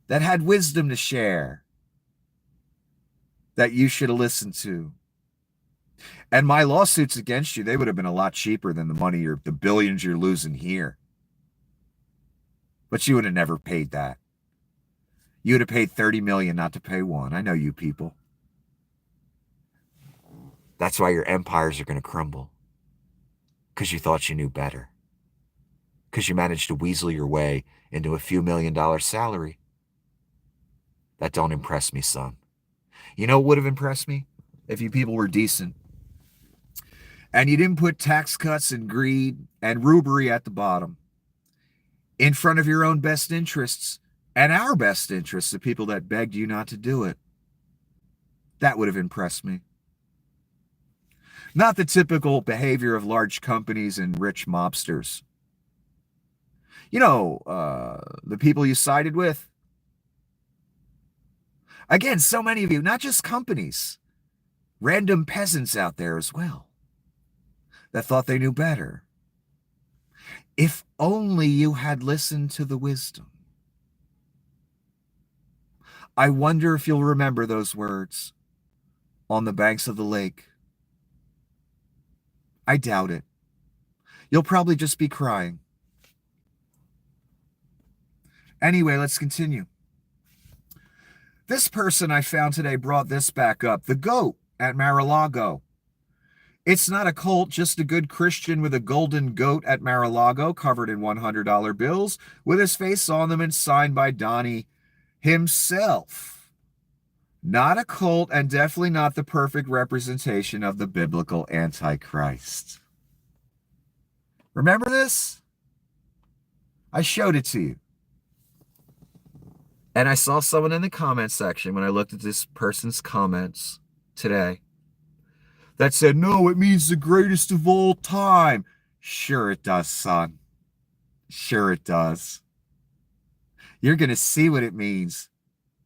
that had wisdom to share that you should have listened to. And my lawsuits against you, they would have been a lot cheaper than the billions you're losing here. But you would have never paid that. You would have paid 30 million not to pay one. I know you people. That's why your empires are going to crumble. Because you thought you knew better. Because you managed to weasel your way into a few $1 million salary. That don't impress me, son. You know what would have impressed me? If you people were decent. And you didn't put tax cuts and greed and rubery at the bottom in front of your own best interests and our best interests, the people that begged you not to do it. That would have impressed me. Not the typical behavior of large companies and rich mobsters. The people you sided with. Again, so many of you, not just companies, random peasants out there as well, that thought they knew better. If only you had listened to the wisdom. I wonder if you'll remember those words on the banks of the lake. I doubt it. You'll probably just be crying. Anyway, let's continue. This person I found today brought this back up. The goat at Mar-a-Lago. It's not a cult, just a good Christian with a golden goat at Mar-a-Lago covered in $100 bills with his face on them and signed by Donnie himself. Not a cult and definitely not the perfect representation of the biblical Antichrist. Remember this? I showed it to you. And I saw someone in the comment section when I looked at this person's comments today that said, no, it means the greatest of all time. Sure it does, son. Sure it does. You're going to see what it means.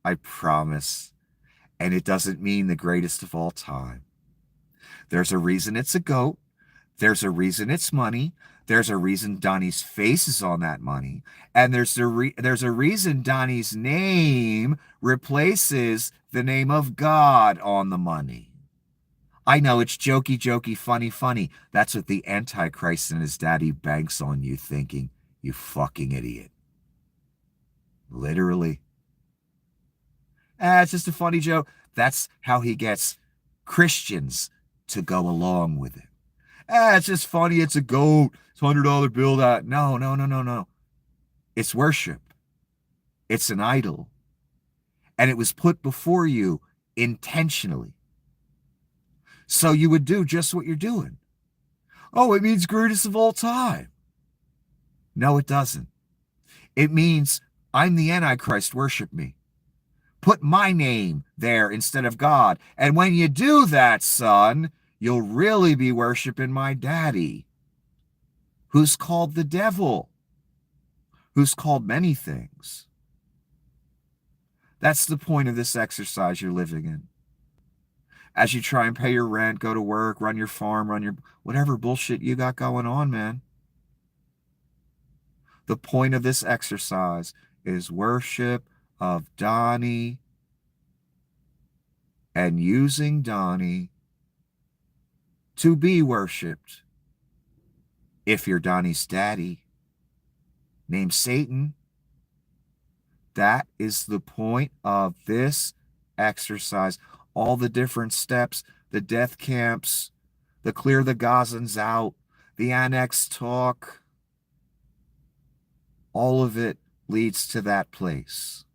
I promise. And it doesn't mean the greatest of all time. There's a reason it's a goat. There's a reason it's money. There's a reason Donnie's face is on that money. And there's a reason Donnie's name replaces the name of God on the money. I know it's jokey, funny. That's what the Antichrist and his daddy banks on you thinking, you fucking idiot. Literally. It's just a funny joke. That's how he gets Christians to go along with it. It's just funny. It's a goat. It's $100 bill. No. It's worship. It's an idol. And it was put before you intentionally. So you would do just what you're doing. Oh, it means greatest of all time. No, it doesn't. It means I'm the Antichrist, worship me. Put my name there instead of God. And when you do that, son, you'll really be worshiping my daddy, who's called the devil, who's called many things. That's the point of this exercise you're living in. As you try and pay your rent, go to work, run your farm, run your whatever bullshit you got going on, man. The point of this exercise is worship of Donnie and using Donnie to be worshiped. If you're Donnie's daddy, named Satan, that is the point of this exercise. All the different steps, the death camps, the clear the Gazans out, the annex talk, all of it leads to that place.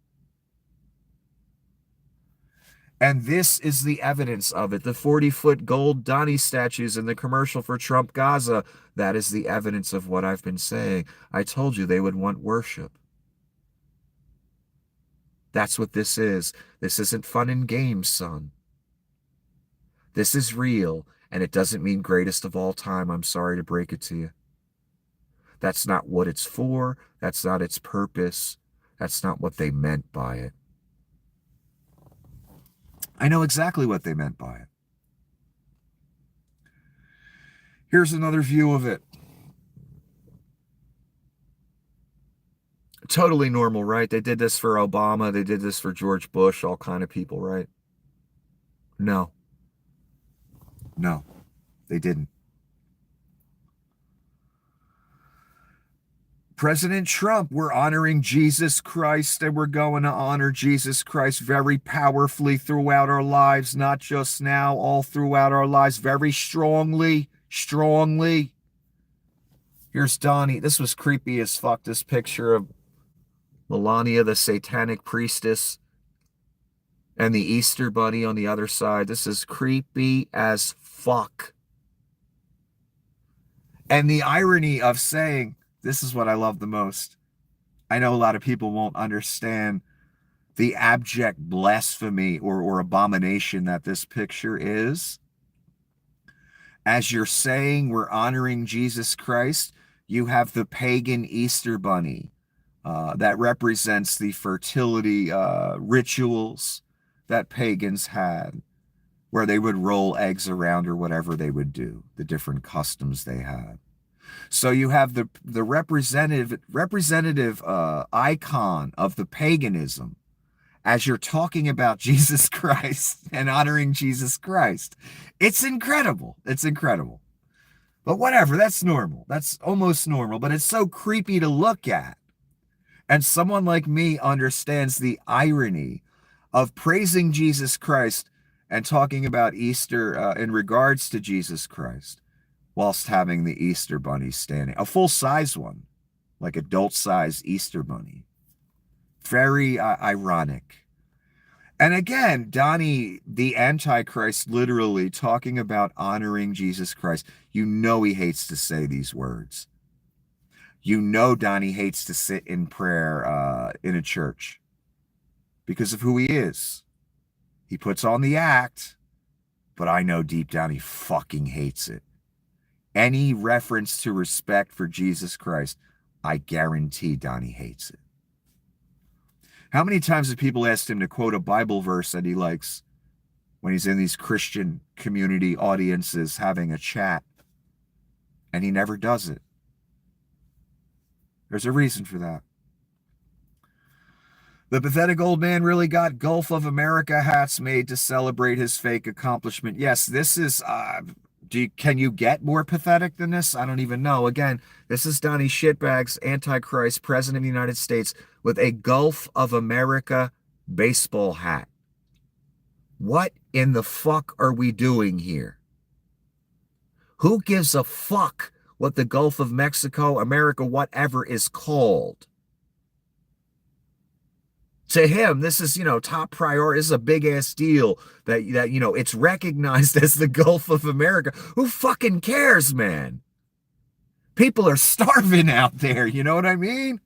And this is the evidence of it. The 40-foot gold Donnie statues in the commercial for Trump Gaza, that is the evidence of what I've been saying. I told you they would want worship. That's what this is. This isn't fun and games, son. This is real, and it doesn't mean greatest of all time. I'm sorry to break it to you. That's not what it's for. That's not its purpose. That's not what they meant by it. I know exactly what they meant by it. Here's another view of it. Totally normal, right? They did this for Obama. They did this for George Bush, all kind of people, right? No. No, they didn't. President Trump, we're honoring Jesus Christ, and we're going to honor Jesus Christ very powerfully throughout our lives, not just now, all throughout our lives, very strongly. Here's Donnie. This was creepy as fuck, this picture of Melania, the satanic priestess, and the Easter bunny on the other side. This is creepy as fuck. And the irony of saying, this is what I love the most. I know a lot of people won't understand the abject blasphemy or abomination that this picture is. As you're saying we're honoring Jesus Christ, you have the pagan Easter bunny that represents the fertility rituals that pagans had, where they would roll eggs around or whatever they would do, the different customs they had. So you have the representative icon of the paganism as you're talking about Jesus Christ and honoring Jesus Christ. It's incredible. It's incredible. But whatever, that's normal. That's almost normal, but it's so creepy to look at. And someone like me understands the irony of praising Jesus Christ and talking about Easter in regards to Jesus Christ, whilst having the Easter bunny standing, a full-size one, like adult-size Easter bunny. Very ironic. And again, Donnie, the Antichrist, literally talking about honoring Jesus Christ. You know he hates to say these words. You know Donnie hates to sit in prayer in a church because of who he is. He puts on the act, but I know deep down he fucking hates it. Any reference to respect for Jesus Christ, I guarantee Donnie hates it. How many times have people asked him to quote a Bible verse that he likes when he's in these Christian community audiences having a chat, and he never does it? There's a reason for that. The pathetic old man really got Gulf of America hats made to celebrate his fake accomplishment. Yes, this is... can you get more pathetic than this? I don't even know. Again, this is Donnie Shitbags, Antichrist, President of the United States, with a Gulf of America baseball hat. What in the fuck are we doing here? Who gives a fuck what the Gulf of Mexico, America, whatever is called? To him, this is, top priority. This is a big-ass deal that it's recognized as the Gulf of America. Who fucking cares, man? People are starving out there. You know what I mean?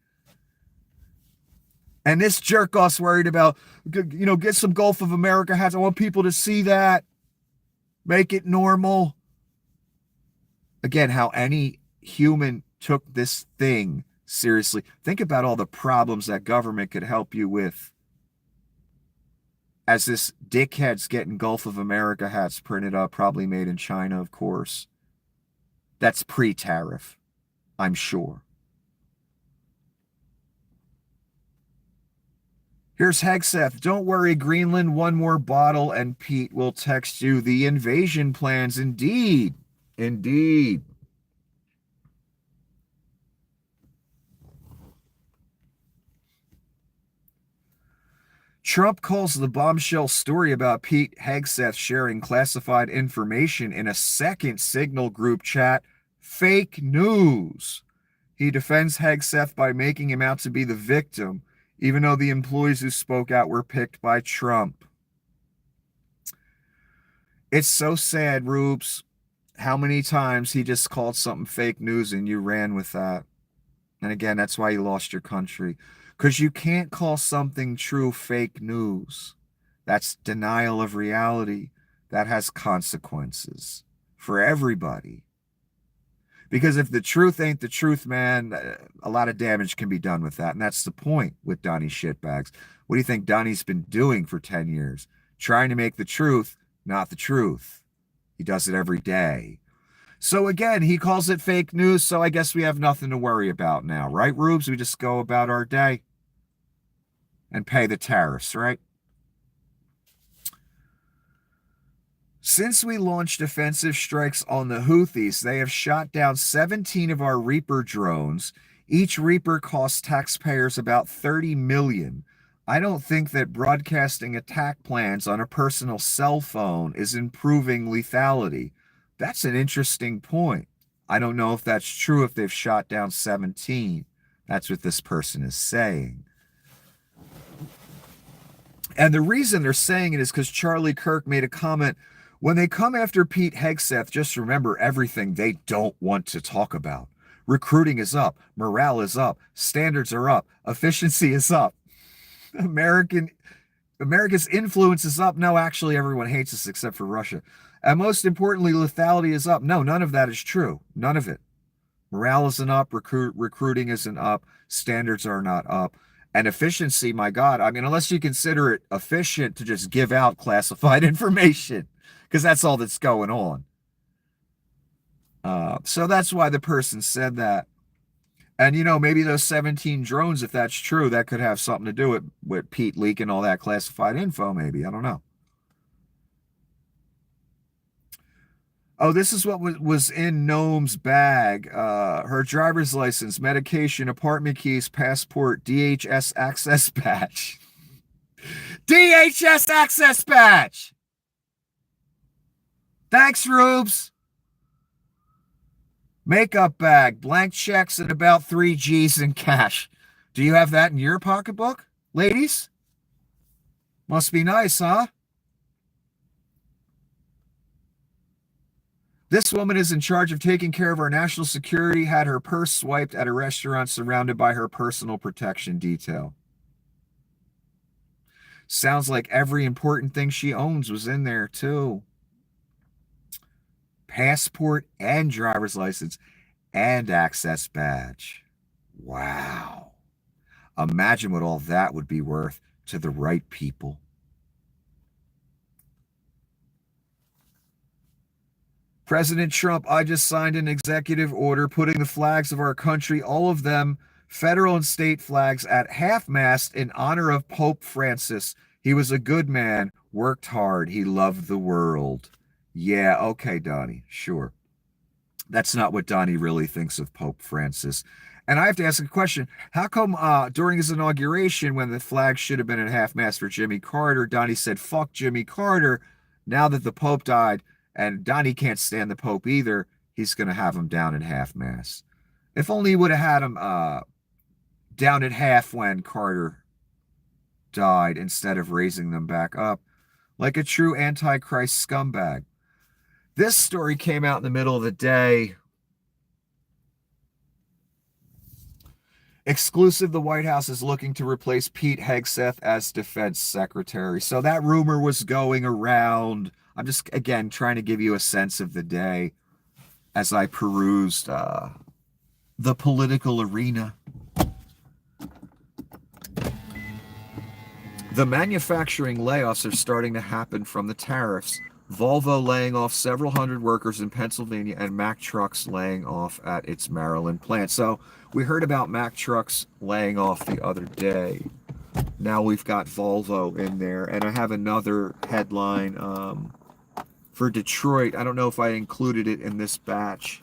And this jerk off's worried about, get some Gulf of America hats. I want people to see that. Make it normal. Again, how any human took this thing seriously. Think about all the problems that government could help you with. As this dickhead's getting Gulf of America hats printed up, probably made in China, of course. That's pre-tariff, I'm sure. Here's Hegseth. Don't worry, Greenland, one more bottle and Pete will text you the invasion plans. Indeed. Indeed. Trump calls the bombshell story about Pete Hegseth sharing classified information in a second Signal group chat fake news. He defends Hegseth by making him out to be the victim, even though the employees who spoke out were picked by Trump. It's so sad, Rubes, how many times he just called something fake news and you ran with that. And again, that's why you lost your country. Because you can't call something true fake news. That's denial of reality. That has consequences for everybody. Because if the truth ain't the truth, man, a lot of damage can be done with that. And that's the point with Donnie Shitbags. What do you think Donnie's been doing for 10 years? Trying to make the truth not the truth. He does it every day. So again, he calls it fake news, so I guess we have nothing to worry about now, right, Rubes? We just go about our day and pay the tariffs, right? Since we launched offensive strikes on the Houthis, they have shot down 17 of our Reaper drones. Each Reaper costs taxpayers about $30 million. I don't think that broadcasting attack plans on a personal cell phone is improving lethality. That's an interesting point. I don't know if that's true if they've shot down 17. That's what this person is saying. And the reason they're saying it is because Charlie Kirk made a comment. When they come after Pete Hegseth, just remember everything they don't want to talk about. Recruiting is up. Morale is up. Standards are up. Efficiency is up. America's influence is up. No, actually, everyone hates us except for Russia. And most importantly, lethality is up. No, none of that is true. None of it. Morale isn't up. Recruiting isn't up. Standards are not up. And efficiency, my God, I mean, unless you consider it efficient to just give out classified information, because that's all that's going on. So that's why the person said that. And, maybe those 17 drones, if that's true, that could have something to do with Pete leaking all that classified info, maybe. I don't know. Oh, this is what was in Gnome's bag. Her driver's license, medication, apartment keys, passport, DHS access badge. DHS access badge! Thanks, Rubes. Makeup bag, blank checks, and about 3 G's in cash. Do you have that in your pocketbook, ladies? Must be nice, huh? This woman is in charge of taking care of our national security, had her purse swiped at a restaurant surrounded by her personal protection detail. Sounds like every important thing she owns was in there, too. Passport and driver's license and access badge. Wow. Imagine what all that would be worth to the right people. President Trump, I just signed an executive order putting the flags of our country, all of them, federal and state flags, at half-mast in honor of Pope Francis. He was a good man, worked hard, he loved the world. Yeah, okay, Donnie, sure. That's not what Donnie really thinks of Pope Francis. And I have to ask a question. How come during his inauguration, when the flag should have been at half-mast for Jimmy Carter, Donnie said, fuck Jimmy Carter, now that the Pope died, and Donnie can't stand the Pope either, he's going to have him down at half-mast. If only he would have had him down at half when Carter died instead of raising them back up, like a true Antichrist scumbag. This story came out in the middle of the day. Exclusive, the White House is looking to replace Pete Hegseth as defense secretary. So that rumor was going around. I'm just, again, trying to give you a sense of the day as I perused the political arena. The manufacturing layoffs are starting to happen from the tariffs. Volvo laying off several hundred workers in Pennsylvania, and Mack Trucks laying off at its Maryland plant. So we heard about Mack Trucks laying off the other day. Now we've got Volvo in there. And I have another headline for Detroit. I don't know if I included it in this batch.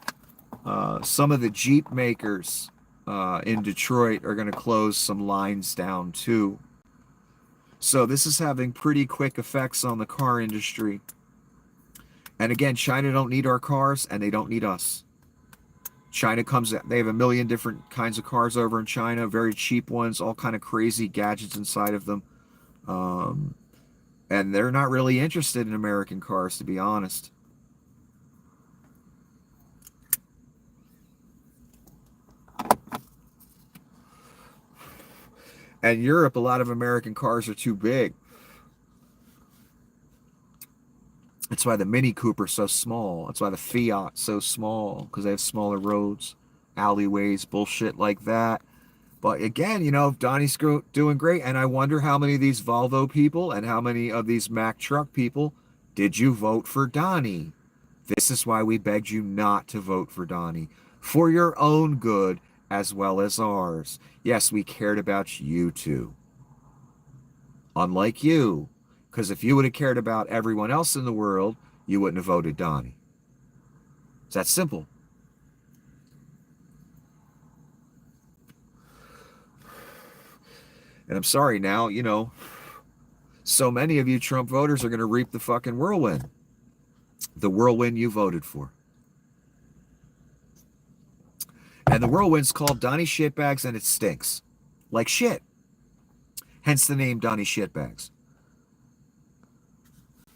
Some of the Jeep makers in Detroit are going to close some lines down too. So this is having pretty quick effects on the car industry. And again, China don't need our cars, and they don't need us. China comes, they have a million different kinds of cars over in China, very cheap ones, all kind of crazy gadgets inside of them. And they're not really interested in American cars, to be honest. And Europe, a lot of American cars are too big. That's why the Mini Cooper's so small. That's why the Fiat's so small, because they have smaller roads, alleyways, bullshit like that. But again, you know, Donnie's doing great. And I wonder how many of these Volvo people and how many of these Mack truck people did you vote for Donnie? This is why we begged you not to vote for Donnie. For your own good as well as ours. Yes, we cared about you too. Unlike you. Because if you would have cared about everyone else in the world, you wouldn't have voted Donnie. It's that simple. And I'm sorry now, you know, so many of you Trump voters are going to reap the fucking whirlwind. The whirlwind you voted for. And the whirlwind's called Donnie Shitbags, and it stinks. Like shit. Hence the name Donnie Shitbags.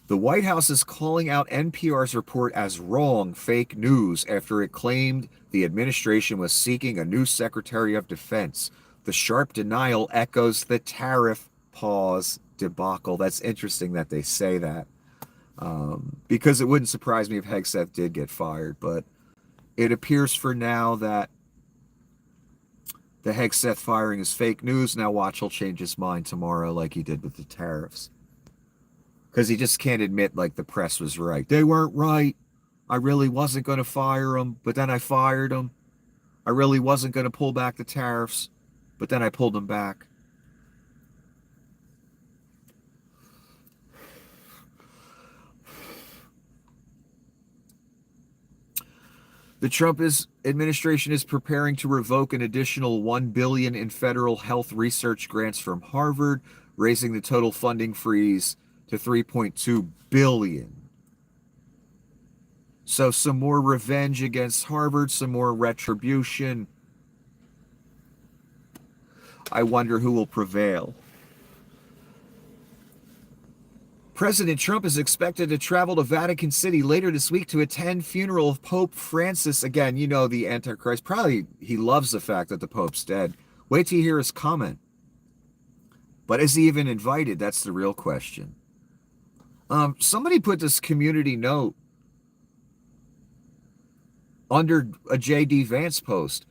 The White House is calling out NPR's report as wrong, fake news, after it claimed the administration was seeking a new Secretary of Defense. The sharp denial echoes the tariff pause debacle. That's interesting that they say that, because it wouldn't surprise me if Hegseth did get fired, but it appears for now that the Hegseth firing is fake news. Now watch, he'll change his mind tomorrow like he did with the tariffs. Because he just can't admit, like, the press was right. They weren't right. I really wasn't going to fire them, but then I fired them. I really wasn't going to pull back the tariffs, but then I pulled them back. The Trump administration is preparing to revoke an additional $1 billion in federal health research grants from Harvard, raising the total funding freeze to $3.2 billion. So some more revenge against Harvard, some more retribution. I wonder who will prevail. President Trump is expected to travel to Vatican City later this week to attend funeral of Pope Francis. Again, you know, the Antichrist. Probably he loves the fact that the Pope's dead. Wait till you hear his comment. But is he even invited? That's the real question. Somebody put this community note under a J.D. Vance post.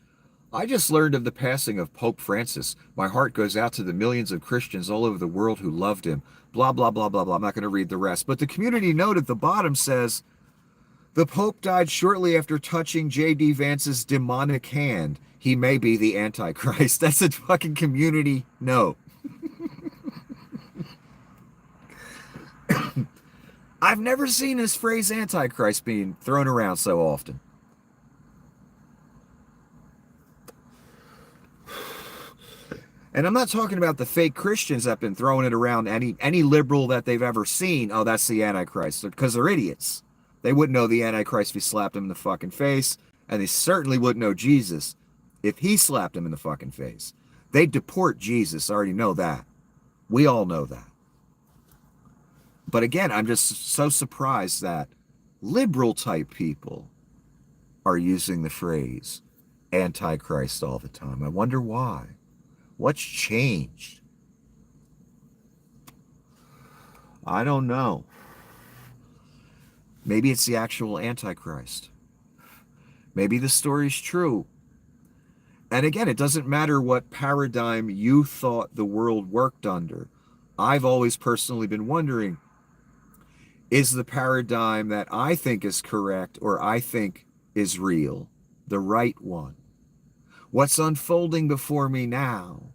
I just learned of the passing of Pope Francis. My heart goes out to the millions of Christians all over the world who loved him. Blah, blah, blah, blah, blah. I'm not going to read the rest. But the community note at the bottom says, the Pope died shortly after touching J.D. Vance's demonic hand. He may be the Antichrist. That's a fucking community note. I've never seen this phrase Antichrist being thrown around so often. And I'm not talking about the fake Christians that have been throwing it around. Any liberal that they've ever seen, oh, that's the Antichrist. Because they're idiots. They wouldn't know the Antichrist if he slapped him in the fucking face. And they certainly wouldn't know Jesus if he slapped him in the fucking face. They'd deport Jesus. I already know that. We all know that. But again, I'm just so surprised that liberal type people are using the phrase Antichrist all the time. I wonder why. What's changed? I don't know. Maybe it's the actual Antichrist. Maybe the story's true. And again, it doesn't matter what paradigm you thought the world worked under. I've always personally been wondering, is the paradigm that I think is correct or I think is real the right one? What's unfolding before me now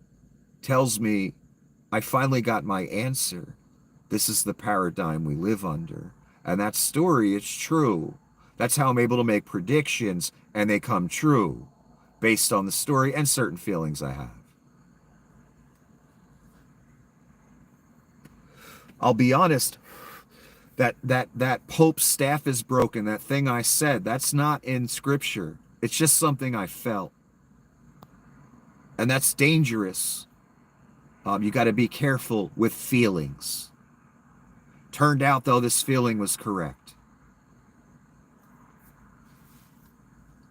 tells me I finally got my answer. This is the paradigm we live under. And that story, it's true. That's how I'm able to make predictions, and they come true based on the story and certain feelings I have. I'll be honest, that Pope's staff is broken, that thing I said, that's not in scripture. It's just something I felt. And that's dangerous. You got to be careful with feelings. Turned out, though, this feeling was correct.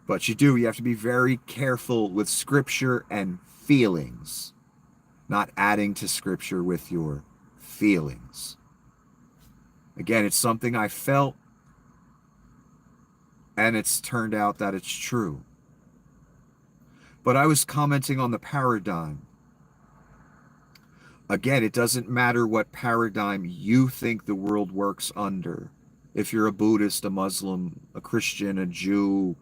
But you have to be very careful with scripture and feelings, not adding to scripture with your feelings. Again, it's something I felt, and it's turned out that it's true. But I was commenting on the paradigm. Again, it doesn't matter what paradigm you think the world works under. If you're a Buddhist, a Muslim, a Christian, a Jew,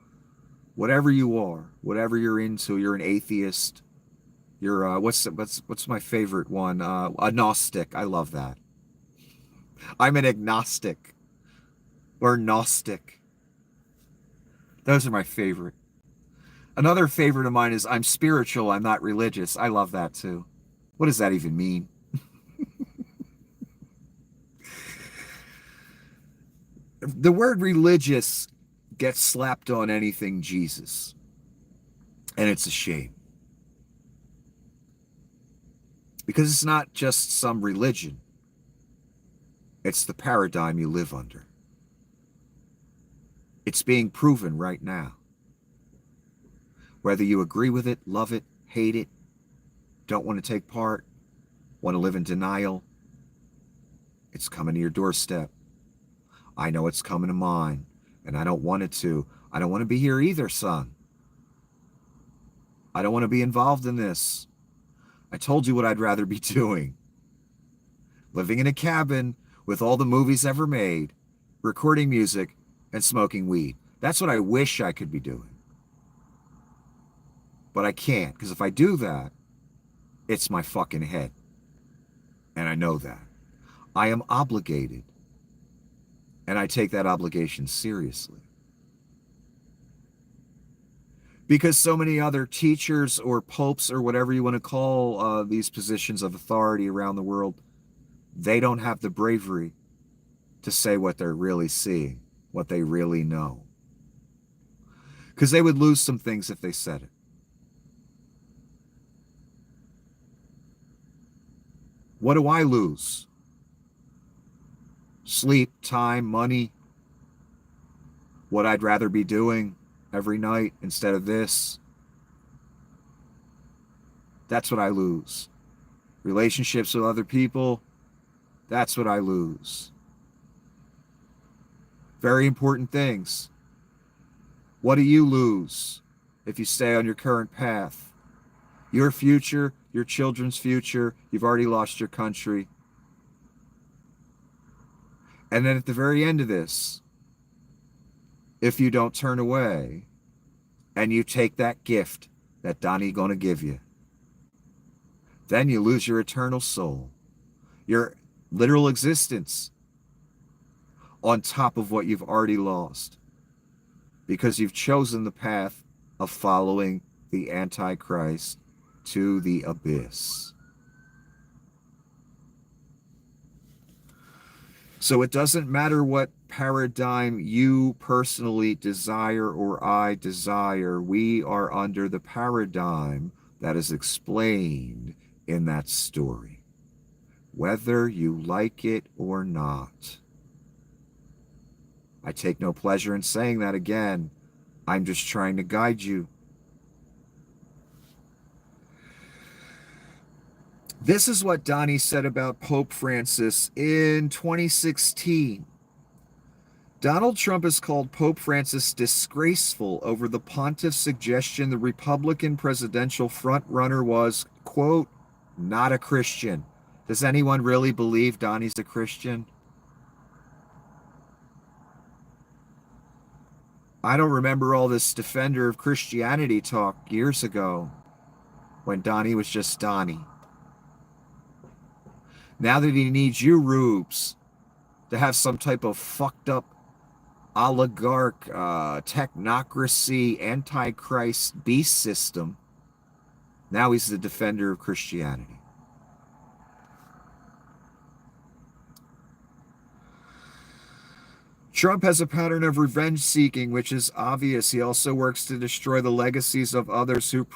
whatever you are, whatever you're into, you're an atheist, you're what's my favorite one? A Gnostic. I love that. I'm an agnostic or Gnostic. Those are my favorite. Another favorite of mine is I'm spiritual, I'm not religious. I love that too. What does that even mean? The word religious gets slapped on anything Jesus, and it's a shame. Because it's not just some religion. It's the paradigm you live under. It's being proven right now. Whether you agree with it, love it, hate it, don't want to take part, want to live in denial, it's coming to your doorstep. I know it's coming to mine, and I don't want it to. I don't want to be here either, son. I don't want to be involved in this. I told you what I'd rather be doing. Living in a cabin with all the movies ever made, recording music, and smoking weed. That's what I wish I could be doing. But I can't, because if I do that, it's my fucking head. And I know that. I am obligated. And I take that obligation seriously. Because so many other teachers or popes or whatever you want to call these positions of authority around the world, they don't have the bravery to say what they're really seeing, what they really know. Because they would lose some things if they said it. What do I lose? Sleep, time, money, what I'd rather be doing every night instead of this. That's what I lose. Relationships with other people, that's what I lose. Very important things. What do you lose if you stay on your current path? Your future, your children's future, you've already lost your country. And then at the very end of this, if you don't turn away and you take that gift that Donnie gonna give you, then you lose your eternal soul, your literal existence on top of what you've already lost, because you've chosen the path of following the Antichrist to the abyss. So it doesn't matter what paradigm you personally desire or I desire, we are under the paradigm that is explained in that story, whether you like it or not. I take no pleasure in saying that again. I'm just trying to guide you. This is what Donnie said about Pope Francis in 2016. Donald Trump has called Pope Francis disgraceful over the pontiff's suggestion the Republican presidential frontrunner was, quote, not a Christian. Does anyone really believe Donnie's a Christian? I don't remember all this defender of Christianity talk years ago when Donnie was just Donnie. Now that he needs you rubes to have some type of fucked up oligarch, technocracy, antichrist beast system, now he's the defender of Christianity. Trump has a pattern of revenge seeking, which is obvious. He also works to destroy the legacies of others who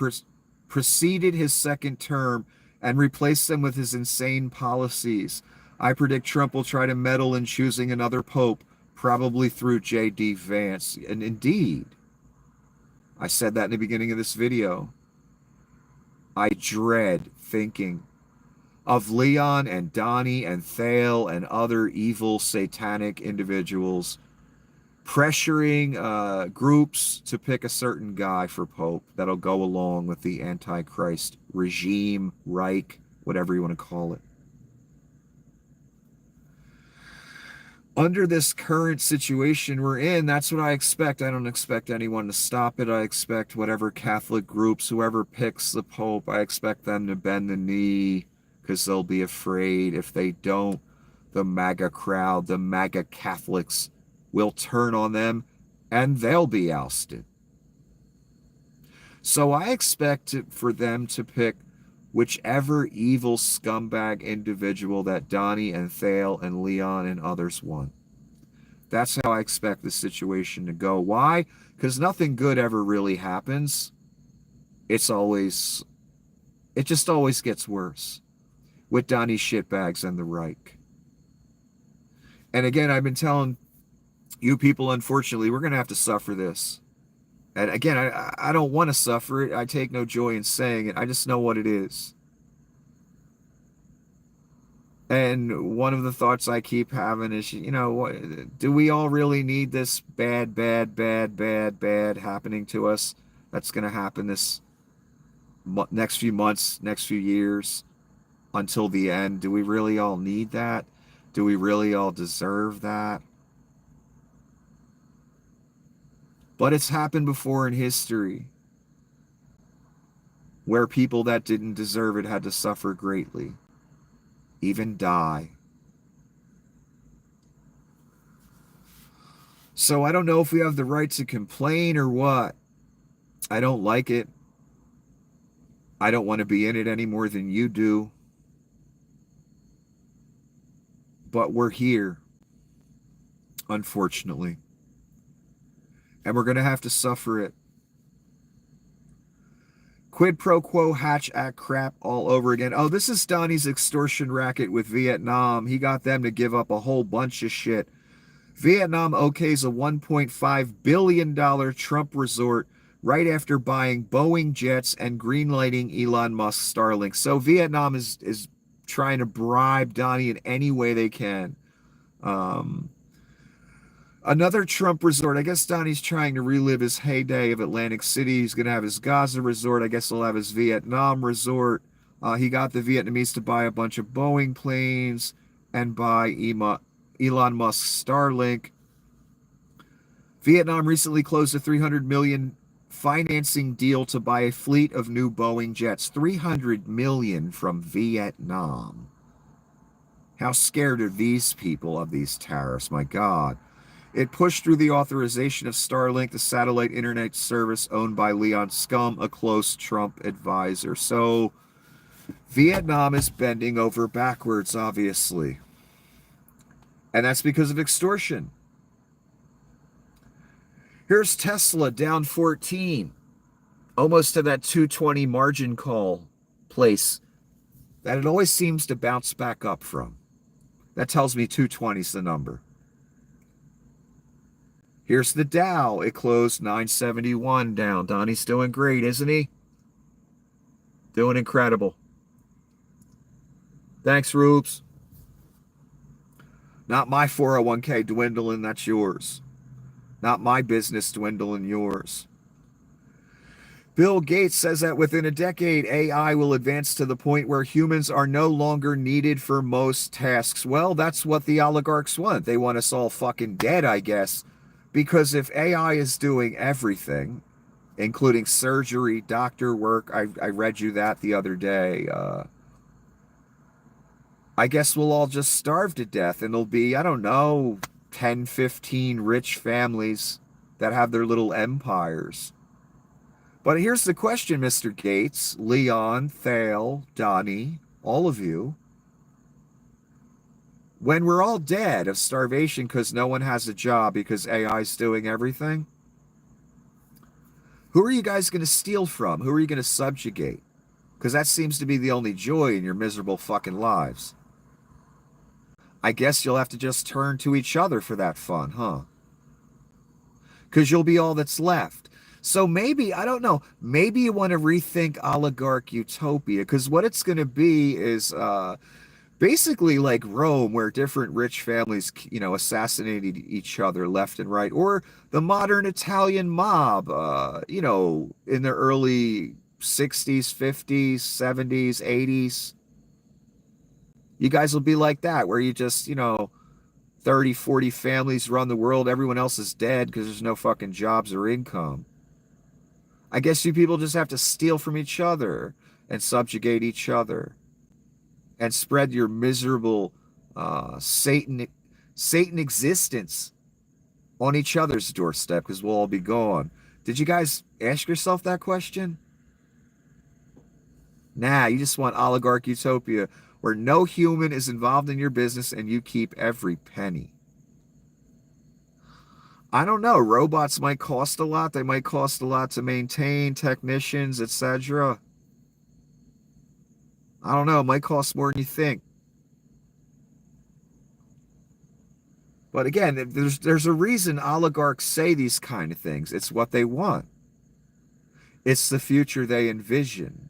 preceded his second term and replace them with his insane policies. I predict Trump will try to meddle in choosing another pope, probably through J.D. Vance. And indeed, I said that in the beginning of this video. I dread thinking of Leon and Donnie and Thale and other evil satanic individuals pressuring groups to pick a certain guy for Pope that'll go along with the Antichrist regime, Reich, whatever you want to call it. Under this current situation we're in, that's what I expect. I don't expect anyone to stop it. I expect whatever Catholic groups, whoever picks the Pope, I expect them to bend the knee because they'll be afraid. If they don't, the MAGA crowd, the MAGA Catholics will turn on them and they'll be ousted. So I expect for them to pick whichever evil scumbag individual that Donnie and Thale and Leon and others want. That's how I expect the situation to go. Why? Because nothing good ever really happens. It just always gets worse with Donnie shitbags and the Reich. And again, I've been telling you people, unfortunately, we're going to have to suffer this. And again, I don't want to suffer it. I take no joy in saying it. I just know what it is. And one of the thoughts I keep having is, do we all really need this bad happening to us? That's going to happen this next few months, next few years until the end. Do we really all need that? Do we really all deserve that? But it's happened before in history where people that didn't deserve it had to suffer greatly, even die. So I don't know if we have the right to complain or what. I don't like it. I don't want to be in it any more than you do. But we're here, unfortunately. And we're going to have to suffer it. Quid pro quo Hatch Act crap all over again. Oh, this is Donnie's extortion racket with Vietnam. He got them to give up a whole bunch of shit. Vietnam okays a $1.5 billion Trump resort right after buying Boeing jets and greenlighting Elon Musk's Starlink. So Vietnam is trying to bribe Donnie in any way they can. Another Trump resort. I guess Donnie's trying to relive his heyday of Atlantic City. He's going to have his Gaza resort. I guess he'll have his Vietnam resort. He got the Vietnamese to buy a bunch of Boeing planes and buy Elon Musk's Starlink. Vietnam recently closed a $300 million financing deal to buy a fleet of new Boeing jets. $300 million from Vietnam. How scared are these people of these tariffs? My God. It pushed through the authorization of Starlink, the satellite internet service owned by Leon Scum, a close Trump advisor. So Vietnam is bending over backwards, obviously. And that's because of extortion. Here's Tesla down 14, almost to that 220 margin call place that it always seems to bounce back up from. That tells me 220 is the number. Here's the Dow. It closed 971 down. Donnie's doing great, isn't he? Doing incredible. Thanks, Rubes. Not my 401k dwindling, that's yours. Not my business dwindling, yours. Bill Gates says that within a decade, AI will advance to the point where humans are no longer needed for most tasks. Well, that's what the oligarchs want. They want us all fucking dead, I guess. Because if AI is doing everything, including surgery, doctor work, I read you that the other day, I guess we'll all just starve to death, and there'll be, I don't know, 10, 15 rich families that have their little empires. But here's the question, Mr. Gates, Leon, Thale, Donnie, all of you. When we're all dead of starvation because no one has a job because AI's doing everything, who are you guys going to steal from? Who are you going to subjugate? Because that seems to be the only joy in your miserable fucking lives. I guess you'll have to just turn to each other for that fun, huh? Because you'll be all that's left. So maybe, I don't know, maybe you want to rethink oligarch utopia, because what it's going to be is basically like Rome, where different rich families, assassinated each other left and right, or the modern Italian mob, in the early 60s, 50s, 70s, 80s. You guys will be like that, where you just, 30, 40 families run the world. Everyone else is dead because there's no fucking jobs or income. I guess you people just have to steal from each other and subjugate each other and spread your miserable Satan existence on each other's doorstep, because we'll all be gone. Did you guys ask yourself that question? Nah, you just want oligarch utopia where no human is involved in your business and you keep every penny. I don't know. Robots might cost a lot. They might cost a lot to maintain, technicians, etc. I don't know. It might cost more than you think. But again, there's a reason oligarchs say these kind of things. It's what they want. It's the future they envision.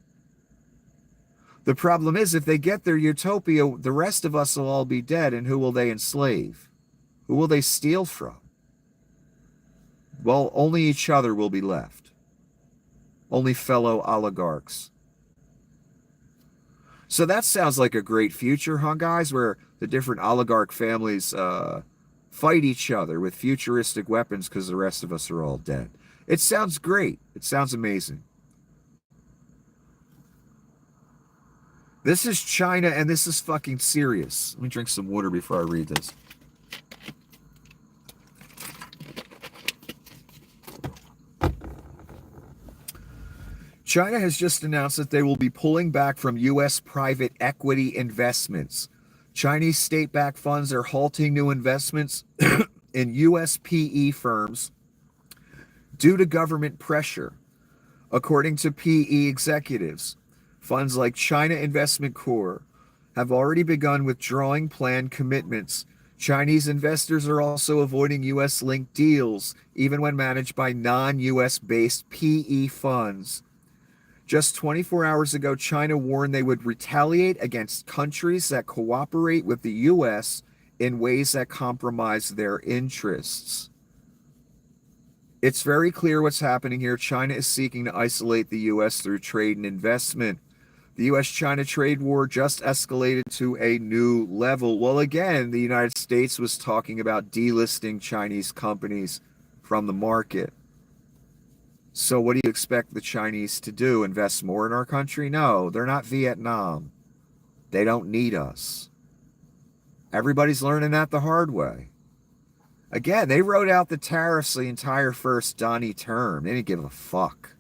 The problem is, if they get their utopia, the rest of us will all be dead, and who will they enslave? Who will they steal from? Well, only each other will be left. Only fellow oligarchs. So that sounds like a great future, huh, guys? Where the different oligarch families fight each other with futuristic weapons because the rest of us are all dead. It sounds great. It sounds amazing. This is China, and this is fucking serious. Let me drink some water before I read this. China has just announced that they will be pulling back from U.S. private equity investments. Chinese state-backed funds are halting new investments in U.S. PE firms due to government pressure. According to PE executives, funds like China Investment Corp have already begun withdrawing planned commitments. Chinese investors are also avoiding U.S.-linked deals, even when managed by non-U.S.-based PE funds. Just 24 hours ago, China warned they would retaliate against countries that cooperate with the U.S. in ways that compromise their interests. It's very clear what's happening here. China is seeking to isolate the U.S. through trade and investment. The U.S.-China trade war just escalated to a new level. Well, again, the United States was talking about delisting Chinese companies from the market. So what do you expect the Chinese to do? Invest more in our country? No, they're not Vietnam. They don't need us. Everybody's learning that the hard way. Again, they wrote out the tariffs the entire first Donnie term. They didn't give a fuck.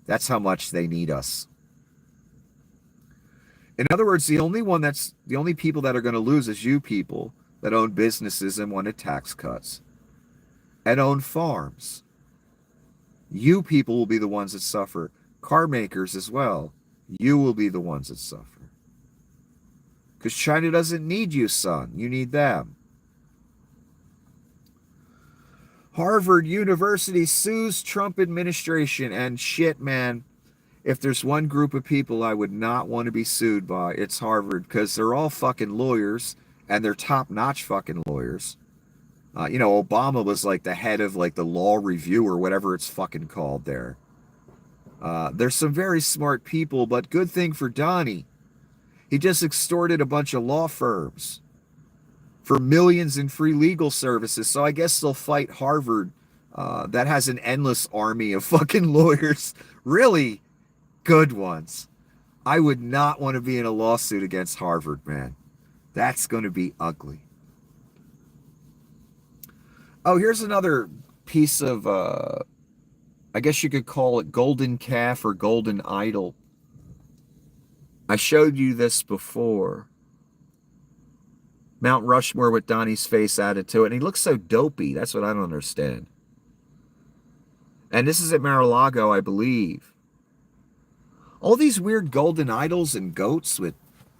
That's how much they need us. In other words, the only people that are going to lose is you people that own businesses and wanted tax cuts and own farms. You people will be the ones that suffer. Car makers as well. You will be the ones that suffer. Because China doesn't need you, son. You need them. Harvard University sues Trump administration, and shit, man. if there's one group of people I would not want to be sued by, it's Harvard, because they're all fucking lawyers and they're top-notch fucking lawyers. Obama was like the head of like the law review or whatever it's fucking called there. There's some very smart people, but good thing for Donnie. He just extorted a bunch of law firms for millions in free legal services. So I guess they'll fight Harvard. That has an endless army of fucking lawyers. Really good ones. I would not want to be in a lawsuit against Harvard, man. That's going to be ugly. Oh, here's another piece of, I guess you could call it golden calf or golden idol. I showed you this before. Mount Rushmore with Donnie's face added to it. And he looks so dopey. That's what I don't understand. And this is at Mar-a-Lago, I believe. All these weird golden idols and goats with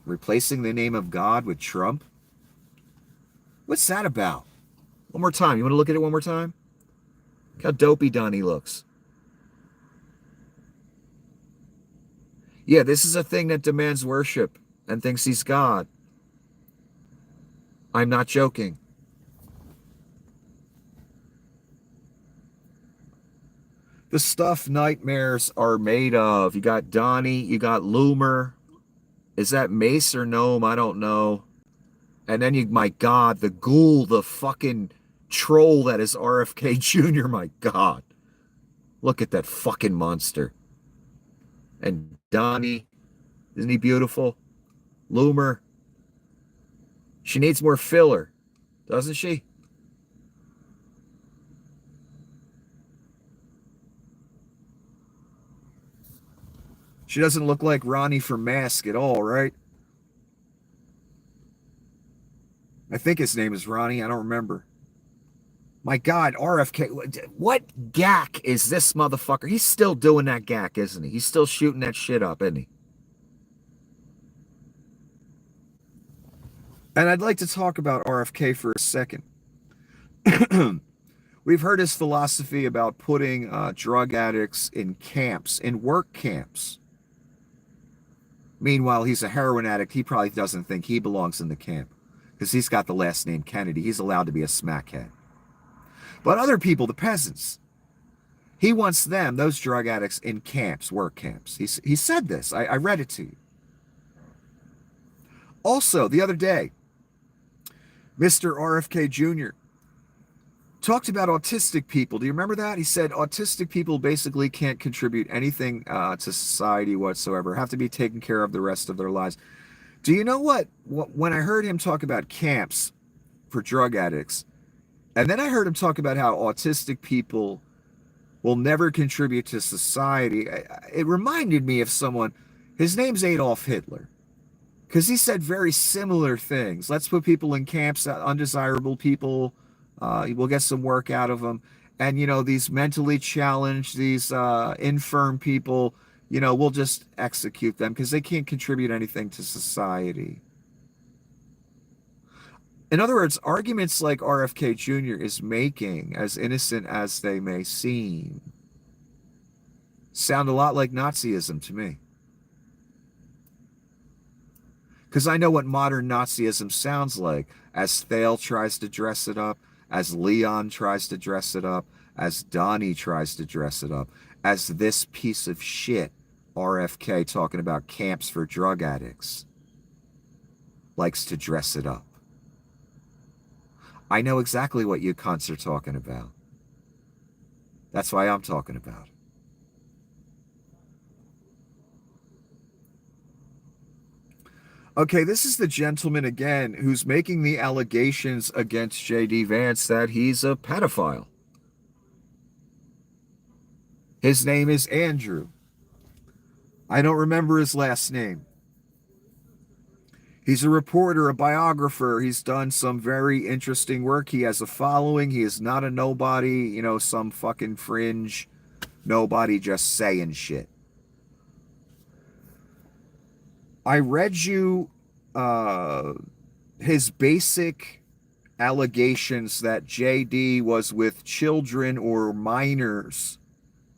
replacing the name of God with Trump. What's that about? One more time. You want to look at it one more time? Look how dopey Donnie looks. Yeah, this is a thing that demands worship and thinks he's God. I'm not joking. The stuff nightmares are made of. You got Donnie, you got Loomer. Is that Mace or Gnome? I don't know. And then my God, the ghoul, the fucking troll that is RFK Jr. My God. Look at that fucking monster. And Donnie, isn't he beautiful? Loomer. She needs more filler, doesn't she? She doesn't look like Ronnie from Mask at all, right? I think his name is Ronnie. I don't remember. My God, RFK. What gack is this motherfucker? He's still doing that gack, isn't he? He's still shooting that shit up, isn't he? And I'd like to talk about RFK for a second. We've heard his philosophy about putting drug addicts in camps, in work camps. Meanwhile, he's a heroin addict. He probably doesn't think he belongs in the camp because he's got the last name Kennedy. He's allowed to be a smackhead. But other people, the peasants, he wants them, those drug addicts, in camps, work camps. He said this. I read it to you. Also, the other day, Mr. RFK Jr. talked about autistic people. Do you remember that? He said autistic people basically can't contribute anything to society whatsoever, have to be taken care of the rest of their lives. Do you know what? When I heard him talk about camps for drug addicts, and then I heard him talk about how autistic people will never contribute to society, it reminded me of someone. His name's Adolf Hitler. Because he said very similar things. Let's put people in camps, undesirable people. We'll get some work out of them. And, these mentally challenged, these infirm people, we'll just execute them because they can't contribute anything to society. In other words, arguments like RFK Jr. is making, as innocent as they may seem, sound a lot like Nazism to me. Because I know what modern Nazism sounds like, as Thale tries to dress it up, as Leon tries to dress it up, as Donnie tries to dress it up, as this piece of shit, RFK, talking about camps for drug addicts, likes to dress it up. I know exactly what you cunts are talking about. That's why I'm talking about it. Okay, this is the gentleman again who's making the allegations against J.D. Vance that he's a pedophile. His name is Andrew. I don't remember his last name. He's a reporter, a biographer. He's done some very interesting work. He has a following. He is not a nobody, some fucking fringe nobody just saying shit. I read you his basic allegations that JD was with children or minors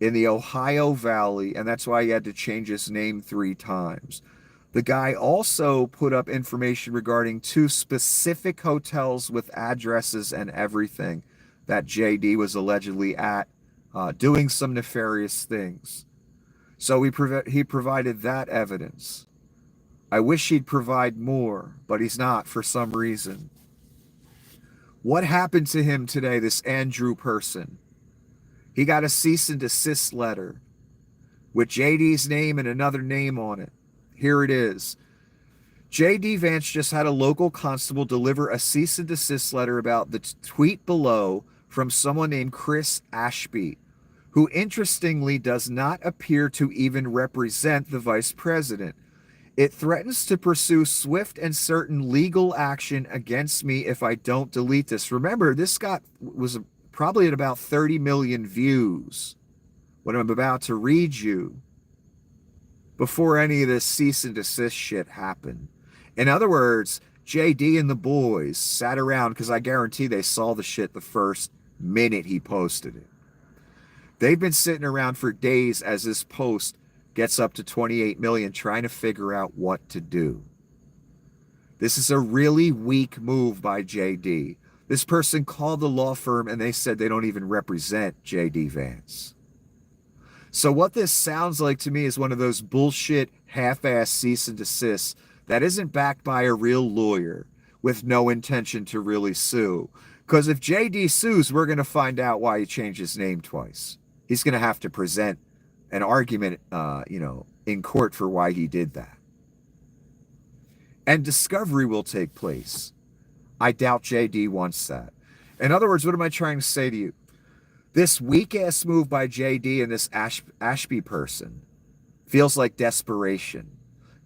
in the Ohio Valley, and that's why he had to change his name 3 times. The guy also put up information regarding 2 specific hotels with addresses and everything that JD was allegedly at, doing some nefarious things. So he provided that evidence. I wish he'd provide more, but he's not for some reason. What happened to him today, this Andrew person? He got a cease and desist letter with JD's name and another name on it. Here it is. JD Vance just had a local constable deliver a cease and desist letter about the tweet below from someone named Chris Ashby, who interestingly does not appear to even represent the vice president. It threatens to pursue swift and certain legal action against me if I don't delete this. Remember, this was probably at about 30 million views what I'm about to read you before any of this cease and desist shit happened. In other words, JD and the boys sat around, because I guarantee they saw the shit the first minute he posted it. They've been sitting around for days as this post gets up to 28 million, trying to figure out what to do. This is a really weak move by JD. This person called the law firm and they said they don't even represent JD Vance. So what this sounds like to me is one of those bullshit half-ass cease and desists that isn't backed by a real lawyer with no intention to really sue. Because if JD sues, we're going to find out why he changed his name twice. He's going to have to present an argument, in court for why he did that. And discovery will take place. I doubt JD wants that. In other words, what am I trying to say to you? This weak-ass move by JD and this Ashby person feels like desperation.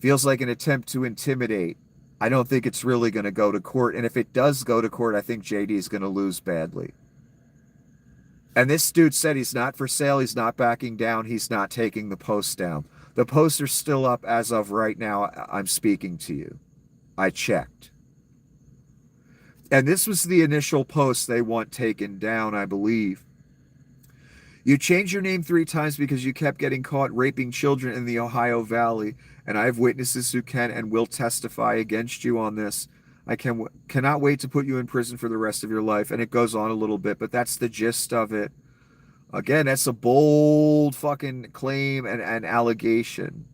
Feels like an attempt to intimidate. I don't think it's really going to go to court. And if it does go to court, I think JD is going to lose badly. And this dude said he's not for sale. He's not backing down. He's not taking the post down. The posts are still up as of right now. I'm speaking to you. I checked. And this was the initial post they want taken down, I believe. You changed your name 3 times because you kept getting caught raping children in the Ohio Valley, and I have witnesses who can and will testify against you on this. I cannot wait to put you in prison for the rest of your life. And it goes on a little bit, but that's the gist of it. Again, that's a bold fucking claim and allegation.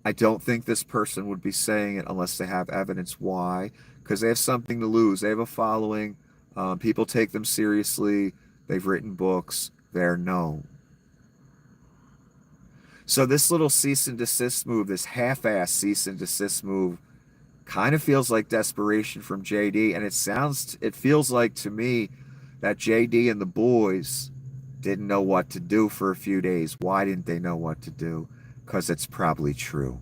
I don't think this person would be saying it unless they have evidence. Why? Because they have something to lose. They have a following. People take them seriously. They've written books. They're known. So this little cease and desist move, this half-ass cease and desist move, kind of feels like desperation from JD. And it feels like to me that JD and the boys didn't know what to do for a few days. Why didn't they know what to do? Because it's probably true.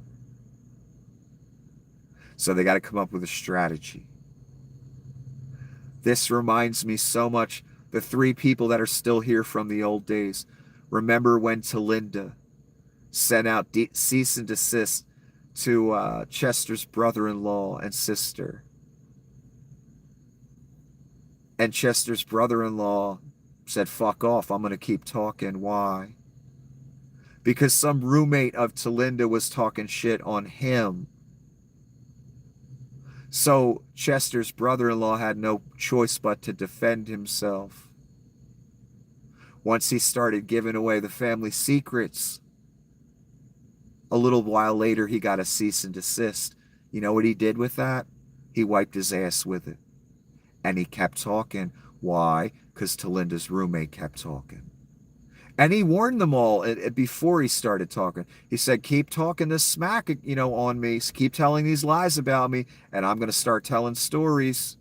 So they got to come up with a strategy. This reminds me so much, the 3 people that are still here from the old days. Remember when Talinda sent out cease and desist to Chester's brother-in-law and sister? And Chester's brother-in-law said, fuck off, I'm going to keep talking. Why? Because some roommate of Talinda was talking shit on him. So Chester's brother-in-law had no choice but to defend himself. Once he started giving away the family secrets, a little while later he got a cease and desist. You know what he did with that? He wiped his ass with it. And he kept talking. Why? Because Talinda's roommate kept talking. And he warned them all before he started talking. He said, keep talking this smack, on me. Keep telling these lies about me, and I'm going to start telling stories.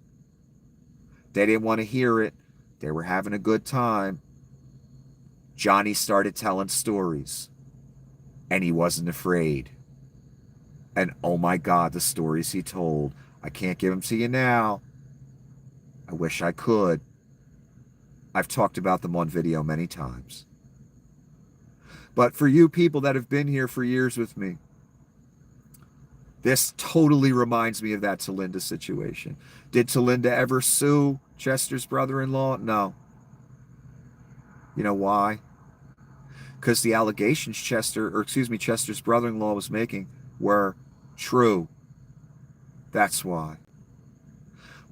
They didn't want to hear it. They were having a good time. Johnny started telling stories, and he wasn't afraid. And oh my God, the stories he told. I can't give them to you now. I wish I could. I've talked about them on video many times. But for you people that have been here for years with me, this totally reminds me of that Talinda situation. Did Talinda ever sue Chester's brother-in-law? No. You know why? because the allegations Chester's brother-in-law was making were true. That's why.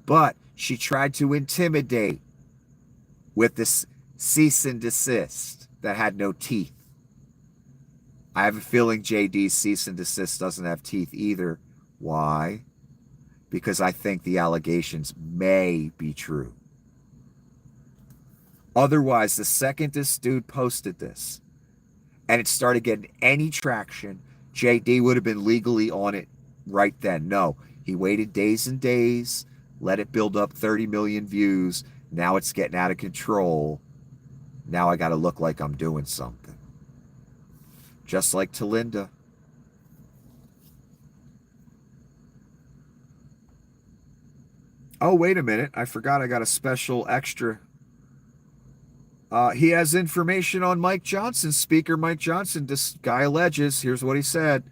But she tried to intimidate with this cease and desist that had no teeth. I have a feeling JD's cease and desist doesn't have teeth either. Why? Because I think the allegations may be true. Otherwise, the second this dude posted this and it started getting any traction, JD would have been legally on it right then. No, he waited days and days, let it build up 30 million views. Now it's getting out of control. Now I got to look like I'm doing something. Just like Talinda. Oh, wait a minute. I forgot I got a special extra. He has information on Mike Johnson. Speaker Mike Johnson, this guy alleges, here's what he said.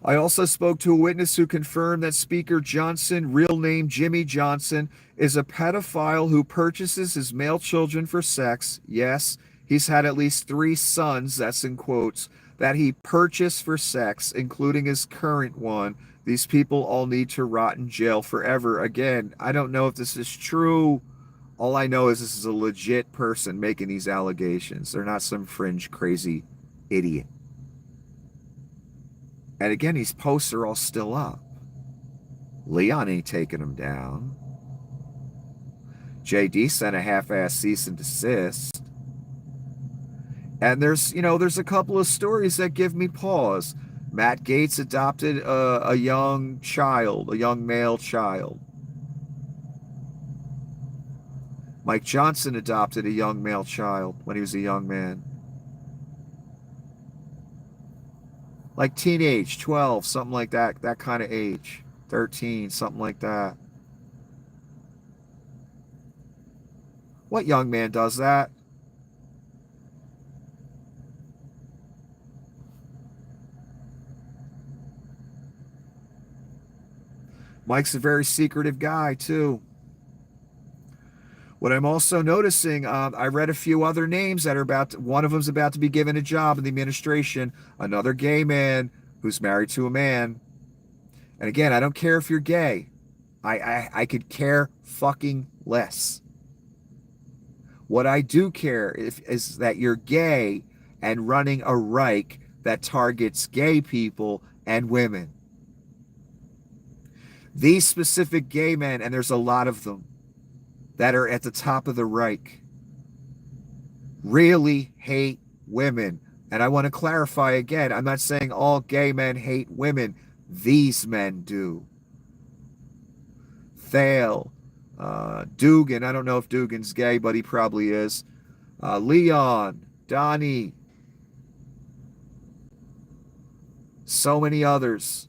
I also spoke to a witness who confirmed that Speaker Johnson, real name Jimmy Johnson, is a pedophile who purchases his male children for sex. Yes, he's had at least 3 sons, that's in quotes, that he purchased for sex, including his current one. These people all need to rot in jail forever. Again, I don't know if this is true. All I know is this is a legit person making these allegations. They're not some fringe crazy idiot. And again, these posts are all still up. Leon ain't taking them down. JD sent a half-ass cease and desist. And there's a couple of stories that give me pause. Matt Gaetz adopted a young child, a young male child. Mike Johnson adopted a young male child when he was a young man. Like teenage, 12, something like that kind of age. 13, something like that. What young man does that? Mike's a very secretive guy, too. What I'm also noticing, I read a few other names that are one of them's about to be given a job in the administration, another gay man who's married to a man. And again, I don't care if you're gay. I could care fucking less. What I do care is that you're gay and running a Reich that targets gay people and women. These specific gay men, and there's a lot of them, that are at the top of the Reich, really hate women. And I want to clarify again, I'm not saying all gay men hate women. These men do. Thale, Dugan, I don't know if Dugan's gay, but he probably is. Leon, Donnie, so many others.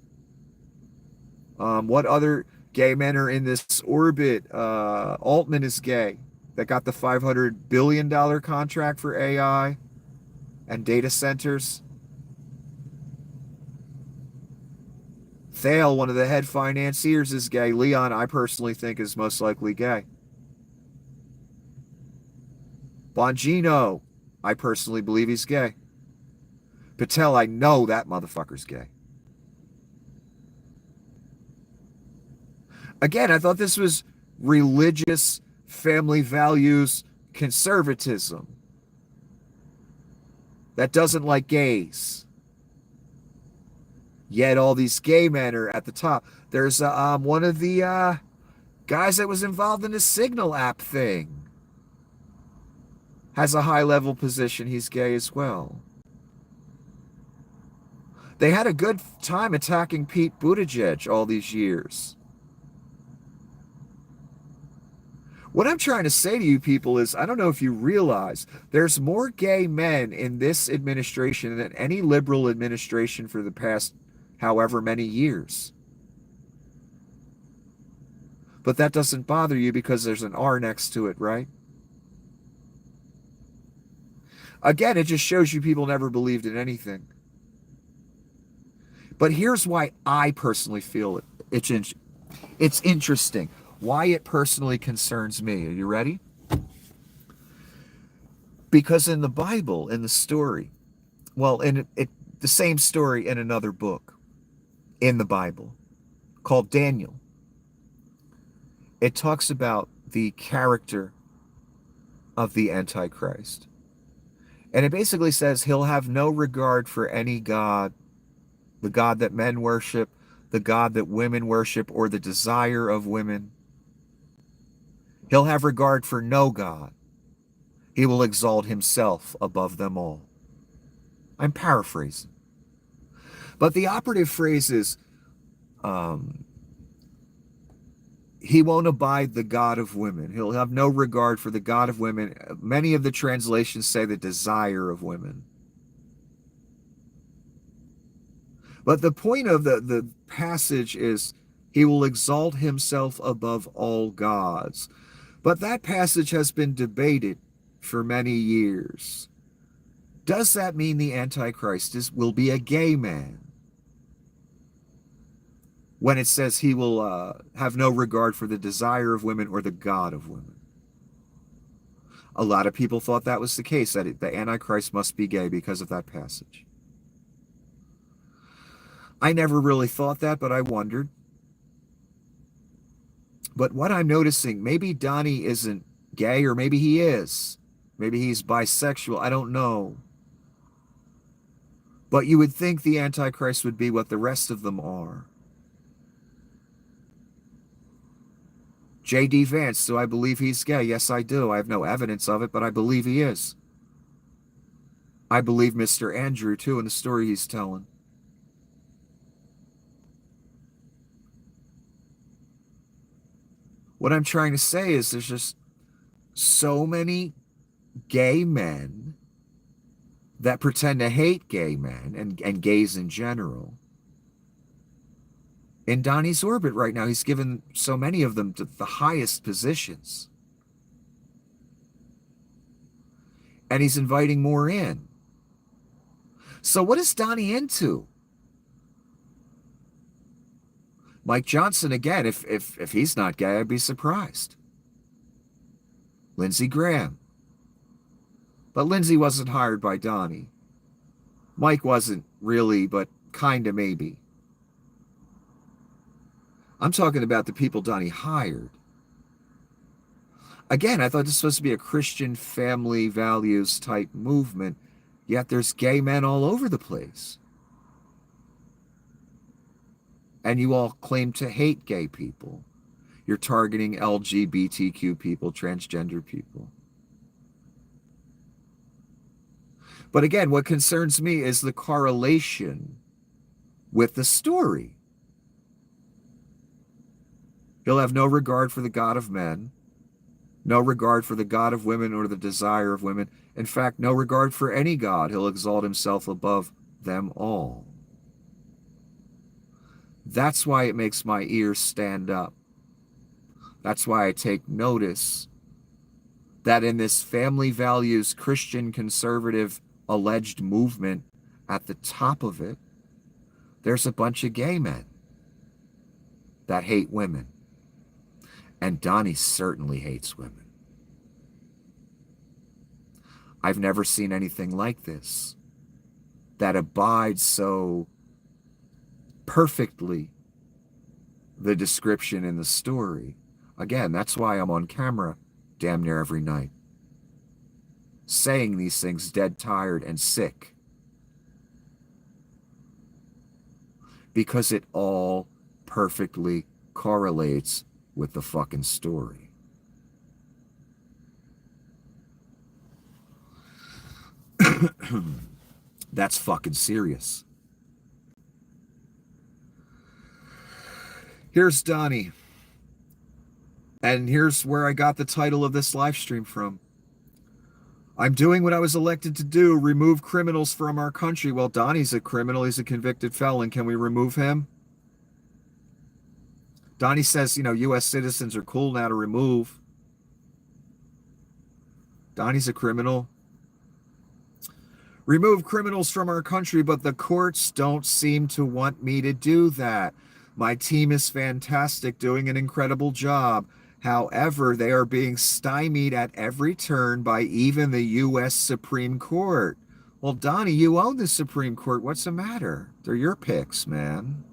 What other gay men are in this orbit? Altman is gay. That got the $500 billion contract for AI and data centers. Thale, one of the head financiers, is gay. Leon, I personally think, is most likely gay. Bongino, I personally believe he's gay. Patel, I know that motherfucker's gay. Again, I thought this was religious, family values, conservatism that doesn't like gays. Yet all these gay men are at the top. There's one of the guys that was involved in the Signal app thing. Has a high-level position. He's gay as well. They had a good time attacking Pete Buttigieg all these years. What I'm trying to say to you people is, I don't know if you realize, there's more gay men in this administration than any liberal administration for the past however many years. But that doesn't bother you because there's an R next to it, right? Again, it just shows you people never believed in anything. But here's why I personally feel it's interesting. Why it personally concerns me. Are you ready? Because in the Bible, in the story, well, the same story in another book in the Bible called Daniel, it talks about the character of the Antichrist. And it basically says he'll have no regard for any god, the god that men worship, the god that women worship, or the desire of women. He'll have regard for no god. He will exalt himself above them all. I'm paraphrasing. But the operative phrase is, he won't abide the god of women. He'll have no regard for the god of women. Many of the translations say the desire of women. But the point of the passage is he will exalt himself above all gods. But that passage has been debated for many years. Does that mean the Antichrist will be a gay man? When it says he will have no regard for the desire of women or the god of women. A lot of people thought that was the case, that the Antichrist must be gay because of that passage. I never really thought that, but I wondered. But what I'm noticing, maybe Donnie isn't gay, or maybe he is. Maybe he's bisexual, I don't know. But you would think the Antichrist would be what the rest of them are. J.D. Vance, do I believe he's gay? Yes, I do. I have no evidence of it, but I believe he is. I believe Mr. Andrew, too, in the story he's telling. What I'm trying to say is there's just so many gay men that pretend to hate gay men and gays in general. In Donnie's orbit right now, he's given so many of them to the highest positions. And he's inviting more in. So what is Donnie into? Mike Johnson, again, if he's not gay, I'd be surprised. Lindsey Graham. But Lindsey wasn't hired by Donnie. Mike wasn't really, but kinda maybe. I'm talking about the people Donnie hired. Again, I thought this was supposed to be a Christian family values type movement, yet there's gay men all over the place. And you all claim to hate gay people. You're targeting LGBTQ people, transgender people. But again, what concerns me is the correlation with the story. He'll have no regard for the God of men, no regard for the God of women or the desire of women. In fact, no regard for any God. He'll exalt himself above them all. That's why it makes my ears stand up. That's why I take notice that in this family values Christian conservative alleged movement, at the top of it, there's a bunch of gay men that hate women. And Donnie certainly hates women. I've never seen anything like this that abides so perfectly the description in the story. Again, that's why I'm on camera damn near every night, saying these things dead tired and sick. Because it all perfectly correlates with the fucking story. That's fucking serious. Here's Donnie. And here's where I got the title of this live stream from. I'm doing what I was elected to do, remove criminals from our country. Well, Donnie's a criminal. He's a convicted felon. Can we remove him? Donnie says, U.S. citizens are cool now to remove. Donnie's a criminal. Remove criminals from our country, but the courts don't seem to want me to do that. My team is fantastic, doing an incredible job. However, they are being stymied at every turn by even the U.S. Supreme Court. Well, Donnie, you own the Supreme Court. What's the matter? They're your picks, man.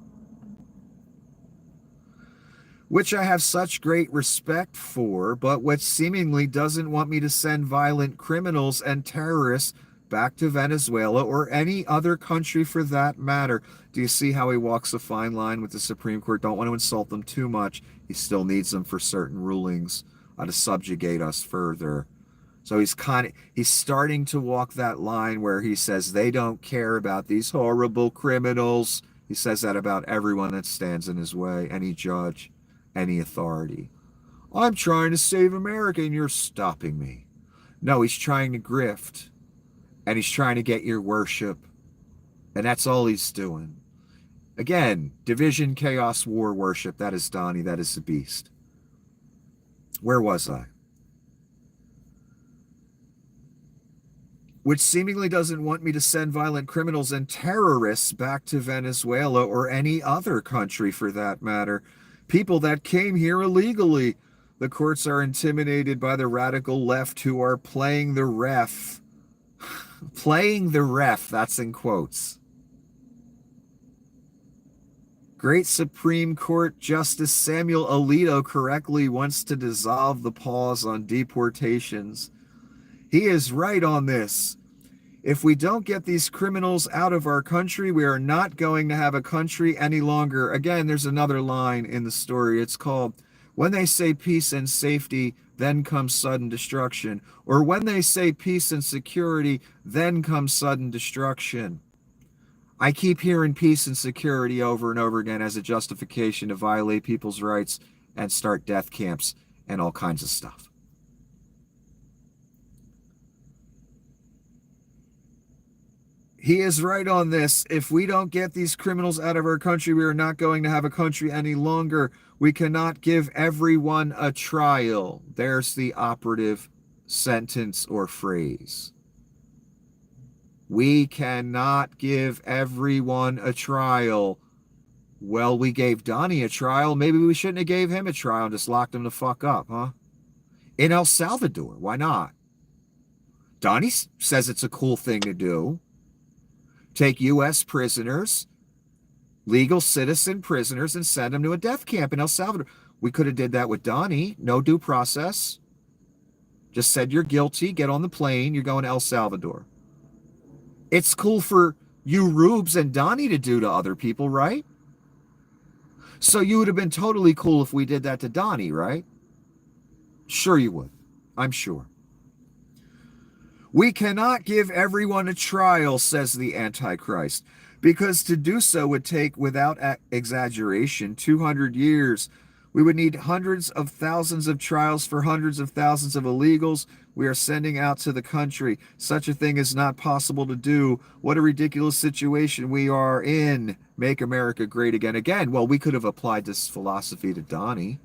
Which I have such great respect for, but which seemingly doesn't want me to send violent criminals and terrorists back to Venezuela or any other country for that matter. Do you see how he walks a fine line with the Supreme Court? Don't want to insult them too much. He still needs them for certain rulings to subjugate us further. So he's starting to walk that line where he says they don't care about these horrible criminals. He says that about everyone that stands in his way, any judge, any authority. I'm trying to save America and you're stopping me. No, he's trying to grift. And he's trying to get your worship. And that's all he's doing. Again, division, chaos, war, worship. That is Donnie. That is the beast. Where was I? Which seemingly doesn't want me to send violent criminals and terrorists back to Venezuela or any other country for that matter. People that came here illegally. The courts are intimidated by the radical left who are playing the ref. Playing the ref, that's in quotes. Great Supreme Court Justice Samuel Alito correctly wants to dissolve the pause on deportations. He is right on this. If we don't get these criminals out of our country, we are not going to have a country any longer. Again, there's another line in the story. It's called, when they say peace and safety, then comes sudden destruction. Or when they say peace and security, then comes sudden destruction. I keep hearing peace and security over and over again as a justification to violate people's rights and start death camps and all kinds of stuff. He is right on this. If we don't get these criminals out of our country, we are not going to have a country any longer. We cannot give everyone a trial. There's the operative sentence or phrase. We cannot give everyone a trial. Well, we gave Donnie a trial. Maybe we shouldn't have gave him a trial and just locked him the fuck up, huh? In El Salvador, why not? Donnie says it's a cool thing to do. Take U.S. prisoners, legal citizen prisoners, and send them to a death camp in El Salvador. We could have did that with Donnie. No due process. Just said you're guilty. Get on the plane. You're going to El Salvador. It's cool for you, Rubes, and Donnie to do to other people, right? So you would have been totally cool if we did that to Donnie, right? Sure you would. I'm sure. We cannot give everyone a trial, says the Antichrist, because to do so would take, without exaggeration, 200 years. We would need hundreds of thousands of trials for hundreds of thousands of illegals we are sending out to the country. Such a thing is not possible to do. What a ridiculous situation we are in. Make America great again. Again, well, we could have applied this philosophy to Donnie,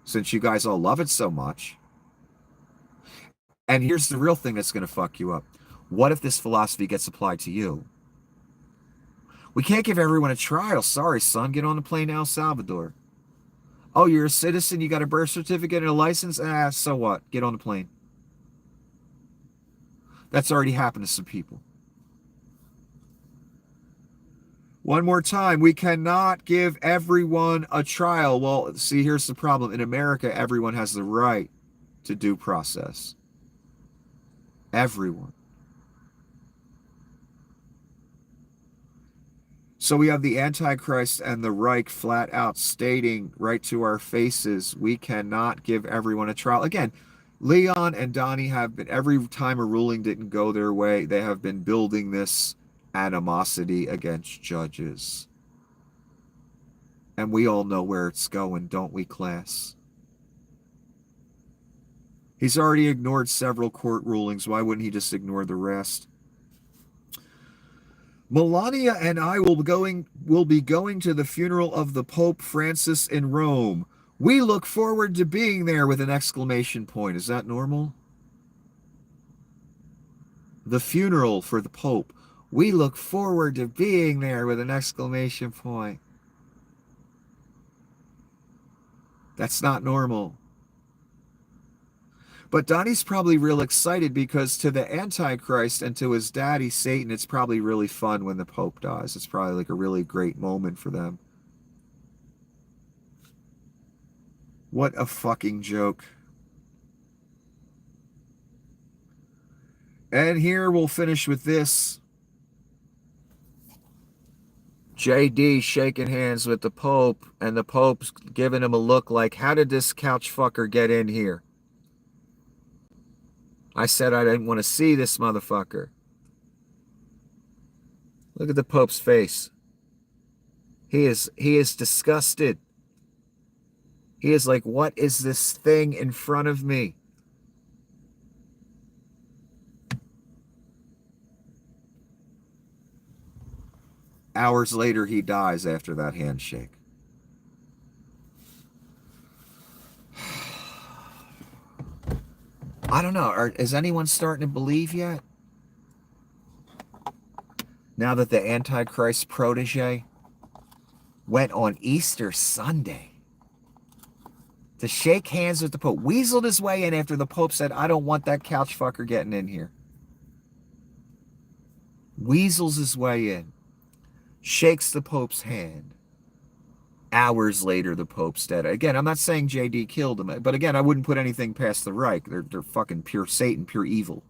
since you guys all love it so much. And here's the real thing that's going to fuck you up. What if this philosophy gets applied to you? We can't give everyone a trial. Sorry, son. Get on the plane to El Salvador. Oh, you're a citizen? You got a birth certificate and a license? So what? Get on the plane. That's already happened to some people. One more time. We cannot give everyone a trial. Well, see, here's the problem. In America, everyone has the right to due process. Everyone. So we have the Antichrist and the Reich flat out stating right to our faces, we cannot give everyone a trial. Again, Leon and Donnie have been, every time a ruling didn't go their way, they have been building this animosity against judges. And we all know where it's going, don't we, class? He's already ignored several court rulings. Why wouldn't he just ignore the rest? Melania and I will be going to the funeral of the Pope Francis in Rome. We look forward to being there with an exclamation point. Is that normal? The funeral for the Pope. We look forward to being there with an exclamation point. That's not normal. But Donnie's probably real excited because to the Antichrist and to his daddy, Satan, it's probably really fun when the Pope dies. It's probably like a really great moment for them. What a fucking joke. And here we'll finish with this. JD shaking hands with the Pope, and the Pope's giving him a look like, how did this couch fucker get in here? I said I didn't want to see this motherfucker. Look at the Pope's face. He is disgusted. He is like, what is this thing in front of me? Hours later, he dies after that handshake. I don't know. Is anyone starting to believe yet? Now that the Antichrist protege went on Easter Sunday to shake hands with the Pope, weaseled his way in after the Pope said, I don't want that couch fucker getting in here. Weasels his way in, shakes the Pope's hand. Hours later, the Pope's dead. Again, I'm not saying JD killed him, but again, I wouldn't put anything past the Reich. They're fucking pure Satan, pure evil.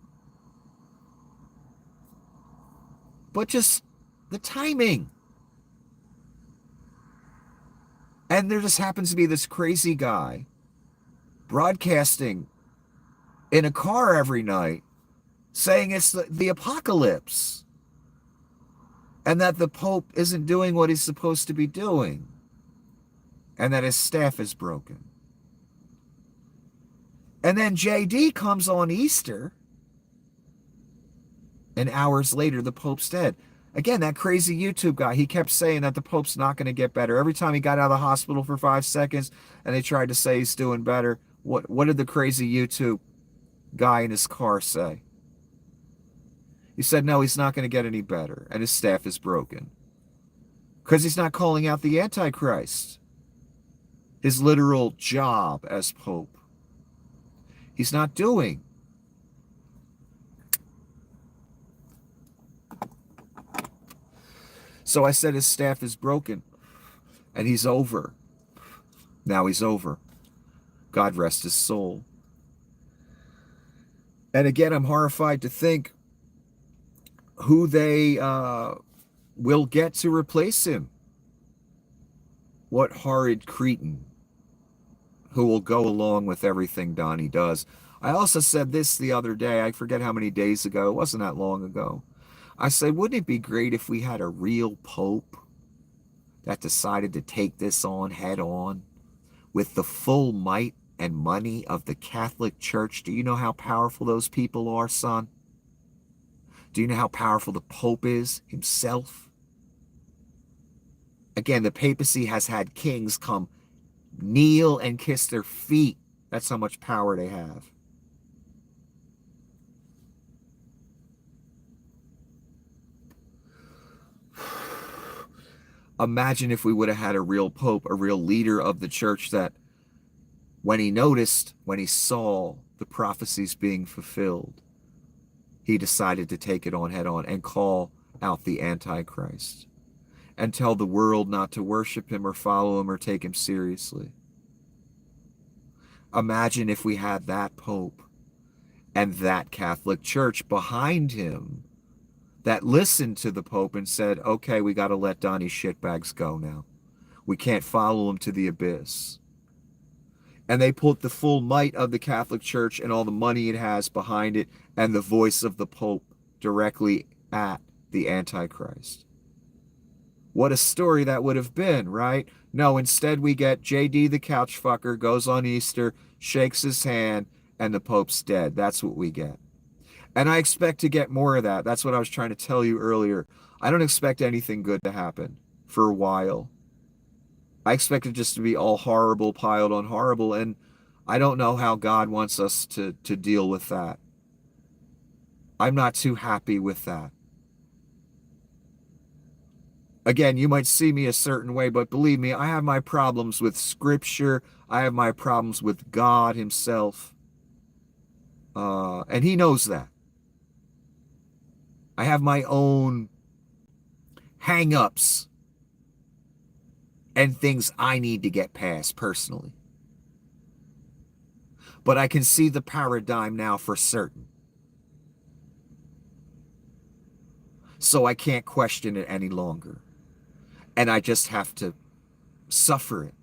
But just the timing. And there just happens to be this crazy guy broadcasting in a car every night saying it's the apocalypse and that the Pope isn't doing what he's supposed to be doing and that his staff is broken. And then JD comes on Easter and hours later the Pope's dead. Again, that crazy YouTube guy, he kept saying that the Pope's not going to get better. Every time he got out of the hospital for 5 seconds and they tried to say he's doing better, what did the crazy YouTube guy in his car say? He said, no, he's not going to get any better, and his staff is broken. Because he's not calling out the Antichrist, his literal job as Pope. He's not doing. So I said his staff is broken, and he's over. Now he's over. God rest his soul. And again, I'm horrified to think who they will get to replace him. What horrid cretin who will go along with everything Donnie does. I also said this the other day. I forget how many days ago. It wasn't that long ago. I said, wouldn't it be great if we had a real Pope that decided to take this on head on with the full might and money of the Catholic Church? Do you know how powerful those people are, son? Do you know how powerful the Pope is himself? Again, the papacy has had kings come kneel and kiss their feet. That's how much power they have. Imagine if we would have had a real Pope, a real leader of the church that when he saw the prophecies being fulfilled, he decided to take it on head on and call out the Antichrist and tell the world not to worship him or follow him or take him seriously. Imagine if we had that Pope and that Catholic Church behind him that listened to the Pope and said, okay, we got to let Donnie shitbags go now. We can't follow him to the abyss. And they put the full might of the Catholic Church and all the money it has behind it and the voice of the Pope directly at the Antichrist. What a story that would have been, right? No, instead we get JD the couch fucker goes on Easter, shakes his hand, and the Pope's dead. That's what we get. And I expect to get more of that. That's what I was trying to tell you earlier. I don't expect anything good to happen for a while. I expect it just to be all horrible, piled on horrible, and I don't know how God wants us to deal with that. I'm not too happy with that. Again, you might see me a certain way, but believe me, I have my problems with Scripture. I have my problems with God himself. And he knows that. I have my own hang-ups and things I need to get past personally. But I can see the paradigm now for certain. So I can't question it any longer. And I just have to suffer it.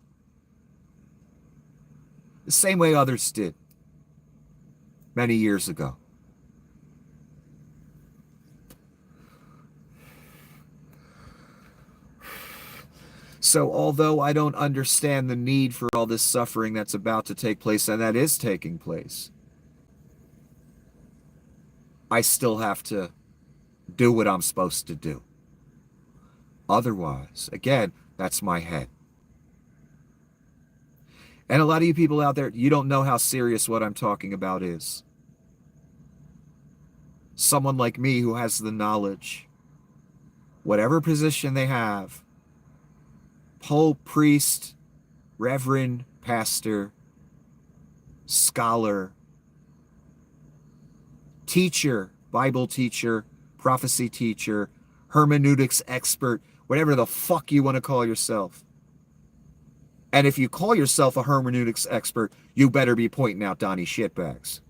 The same way others did many years ago. So although I don't understand the need for all this suffering that's about to take place, and that is taking place, I still have to do what I'm supposed to do. Otherwise, again, that's my head. And a lot of you people out there, you don't know how serious what I'm talking about is. Someone like me who has the knowledge, whatever position they have, pope, priest, reverend, pastor, scholar, teacher, Bible teacher, prophecy teacher, hermeneutics expert, whatever the fuck you want to call yourself. And if you call yourself a hermeneutics expert, you better be pointing out Donnie shitbags.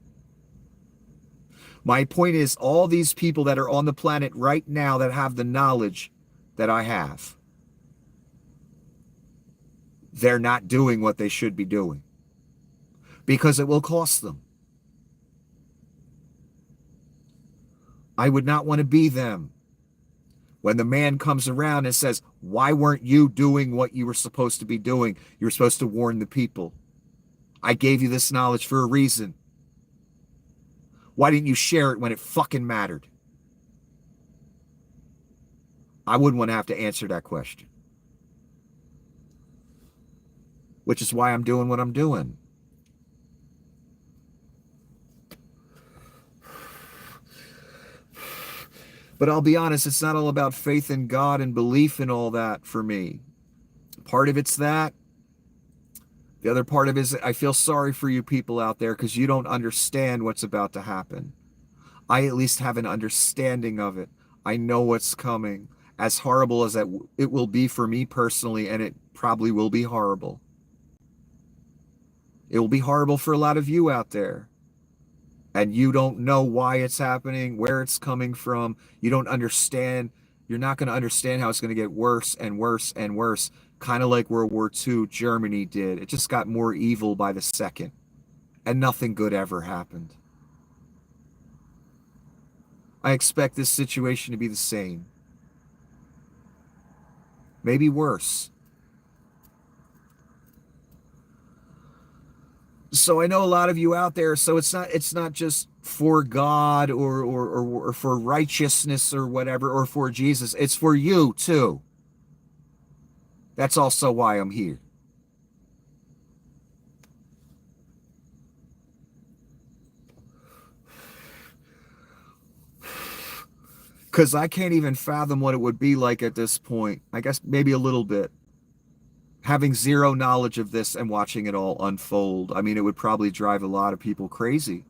My point is, all these people that are on the planet right now that have the knowledge that I have, they're not doing what they should be doing because it will cost them. I would not want to be them. When the man comes around and says, why weren't you doing what you were supposed to be doing? You were supposed to warn the people. I gave you this knowledge for a reason. Why didn't you share it when it fucking mattered? I wouldn't want to have to answer that question. Which is why I'm doing what I'm doing. But I'll be honest, it's not all about faith in God and belief in all that for me. Part of it's that. The other part of it is I feel sorry for you people out there because you don't understand what's about to happen. I at least have an understanding of it. I know what's coming. As horrible as that it will be for me personally, and it probably will be horrible. It will be horrible for a lot of you out there. And you don't know why it's happening, where it's coming from. You don't understand. You're not going to understand how it's going to get worse and worse and worse. Kind of like World War II, Germany did. It just got more evil by the second. And nothing good ever happened. I expect this situation to be the same. Maybe worse. So I know a lot of you out there, so it's not just for God or for righteousness or whatever, or for Jesus. It's for you too. That's also why I'm here. Because I can't even fathom what it would be like at this point. I guess maybe a little bit. Having zero knowledge of this and watching it all unfold. I mean, it would probably drive a lot of people crazy.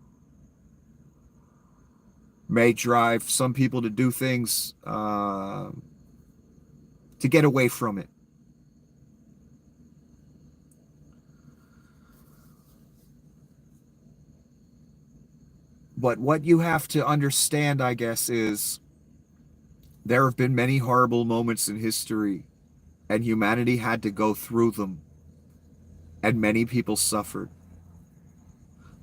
May drive some people to do things to get away from it. But what you have to understand, I guess, is there have been many horrible moments in history, and humanity had to go through them, and many people suffered.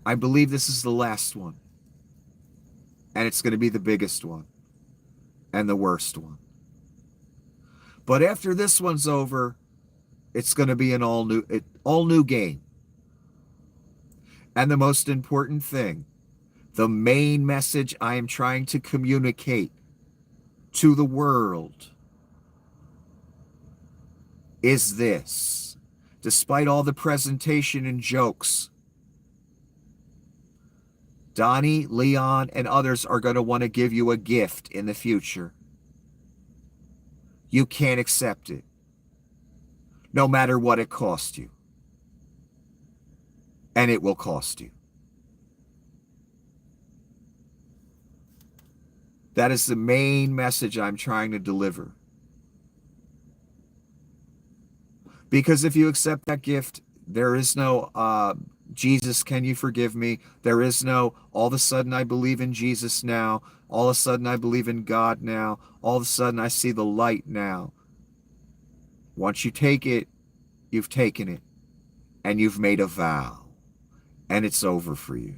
I believe this is the last one, and it's going to be the biggest one, and the worst one. But after this one's over, it's going to be an all new game. And the most important thing, the main message I am trying to communicate to the world is this. Despite all the presentation and jokes, Donnie, Leon, and others are going to want to give you a gift in the future. You can't accept it, no matter what it costs you. And it will cost you. That is the main message I'm trying to deliver. Because if you accept that gift, there is no Jesus, can you forgive me? There is no all of a sudden I believe in Jesus now. All of a sudden I believe in God now. All of a sudden I see the light now. Once you take it, you've taken it. And you've made a vow. And it's over for you.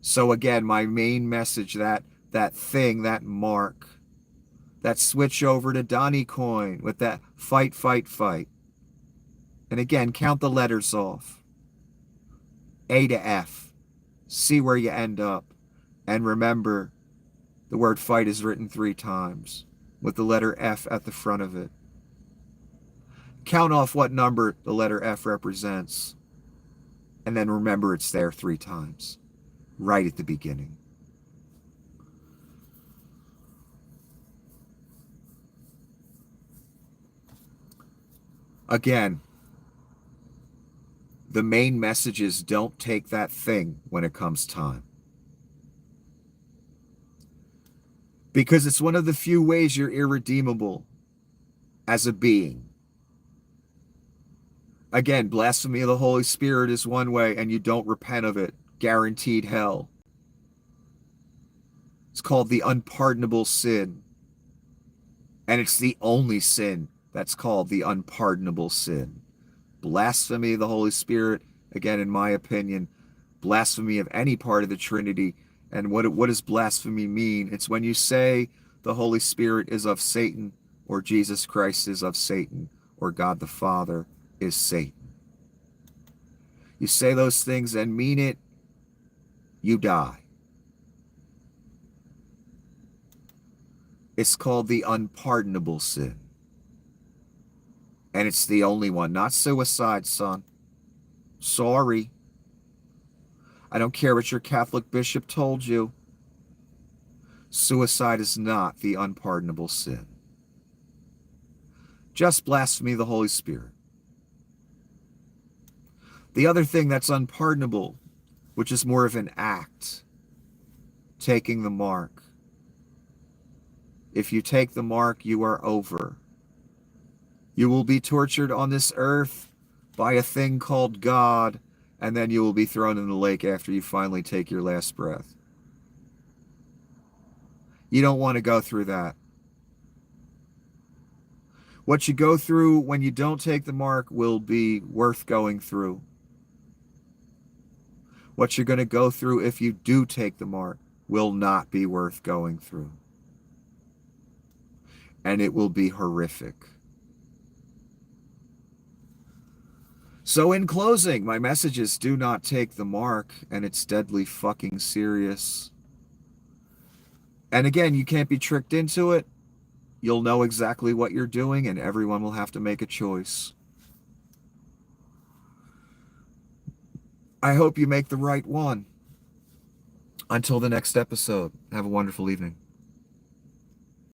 So again, my main message, that thing, that mark, that switch over to Donnie Coin with that fight, fight, fight. And again, count the letters off. A to F. See where you end up. And remember, the word fight is written 3 times with the letter F at the front of it. Count off what number the letter F represents. And then remember it's there 3 times. Right at the beginning. Again, the main message is don't take that thing when it comes time. Because it's one of the few ways you're irredeemable as a being. Again, blasphemy of the Holy Spirit is one way, and you don't repent of it. Guaranteed hell. It's called the unpardonable sin. And it's the only sin that's called the unpardonable sin. Blasphemy of the Holy Spirit, again, in my opinion, blasphemy of any part of the Trinity. And what does blasphemy mean? It's when you say the Holy Spirit is of Satan, or Jesus Christ is of Satan, or God the Father is Satan. You say those things and mean it, you die. It's called the unpardonable sin. And it's the only one. Not suicide, son. Sorry. I don't care what your Catholic bishop told you. Suicide is not the unpardonable sin. Just blasphemy of the Holy Spirit. The other thing that's unpardonable, which is more of an act, taking the mark. If you take the mark, you are over. You will be tortured on this earth by a thing called God, and then you will be thrown in the lake after you finally take your last breath. You don't want to go through that. What you go through when you don't take the mark will be worth going through. What you're going to go through if you do take the mark will not be worth going through. And it will be horrific. So in closing, my message is do not take the mark, and it's deadly fucking serious. And again, you can't be tricked into it. You'll know exactly what you're doing, and everyone will have to make a choice. I hope you make the right one. Until the next episode, have a wonderful evening.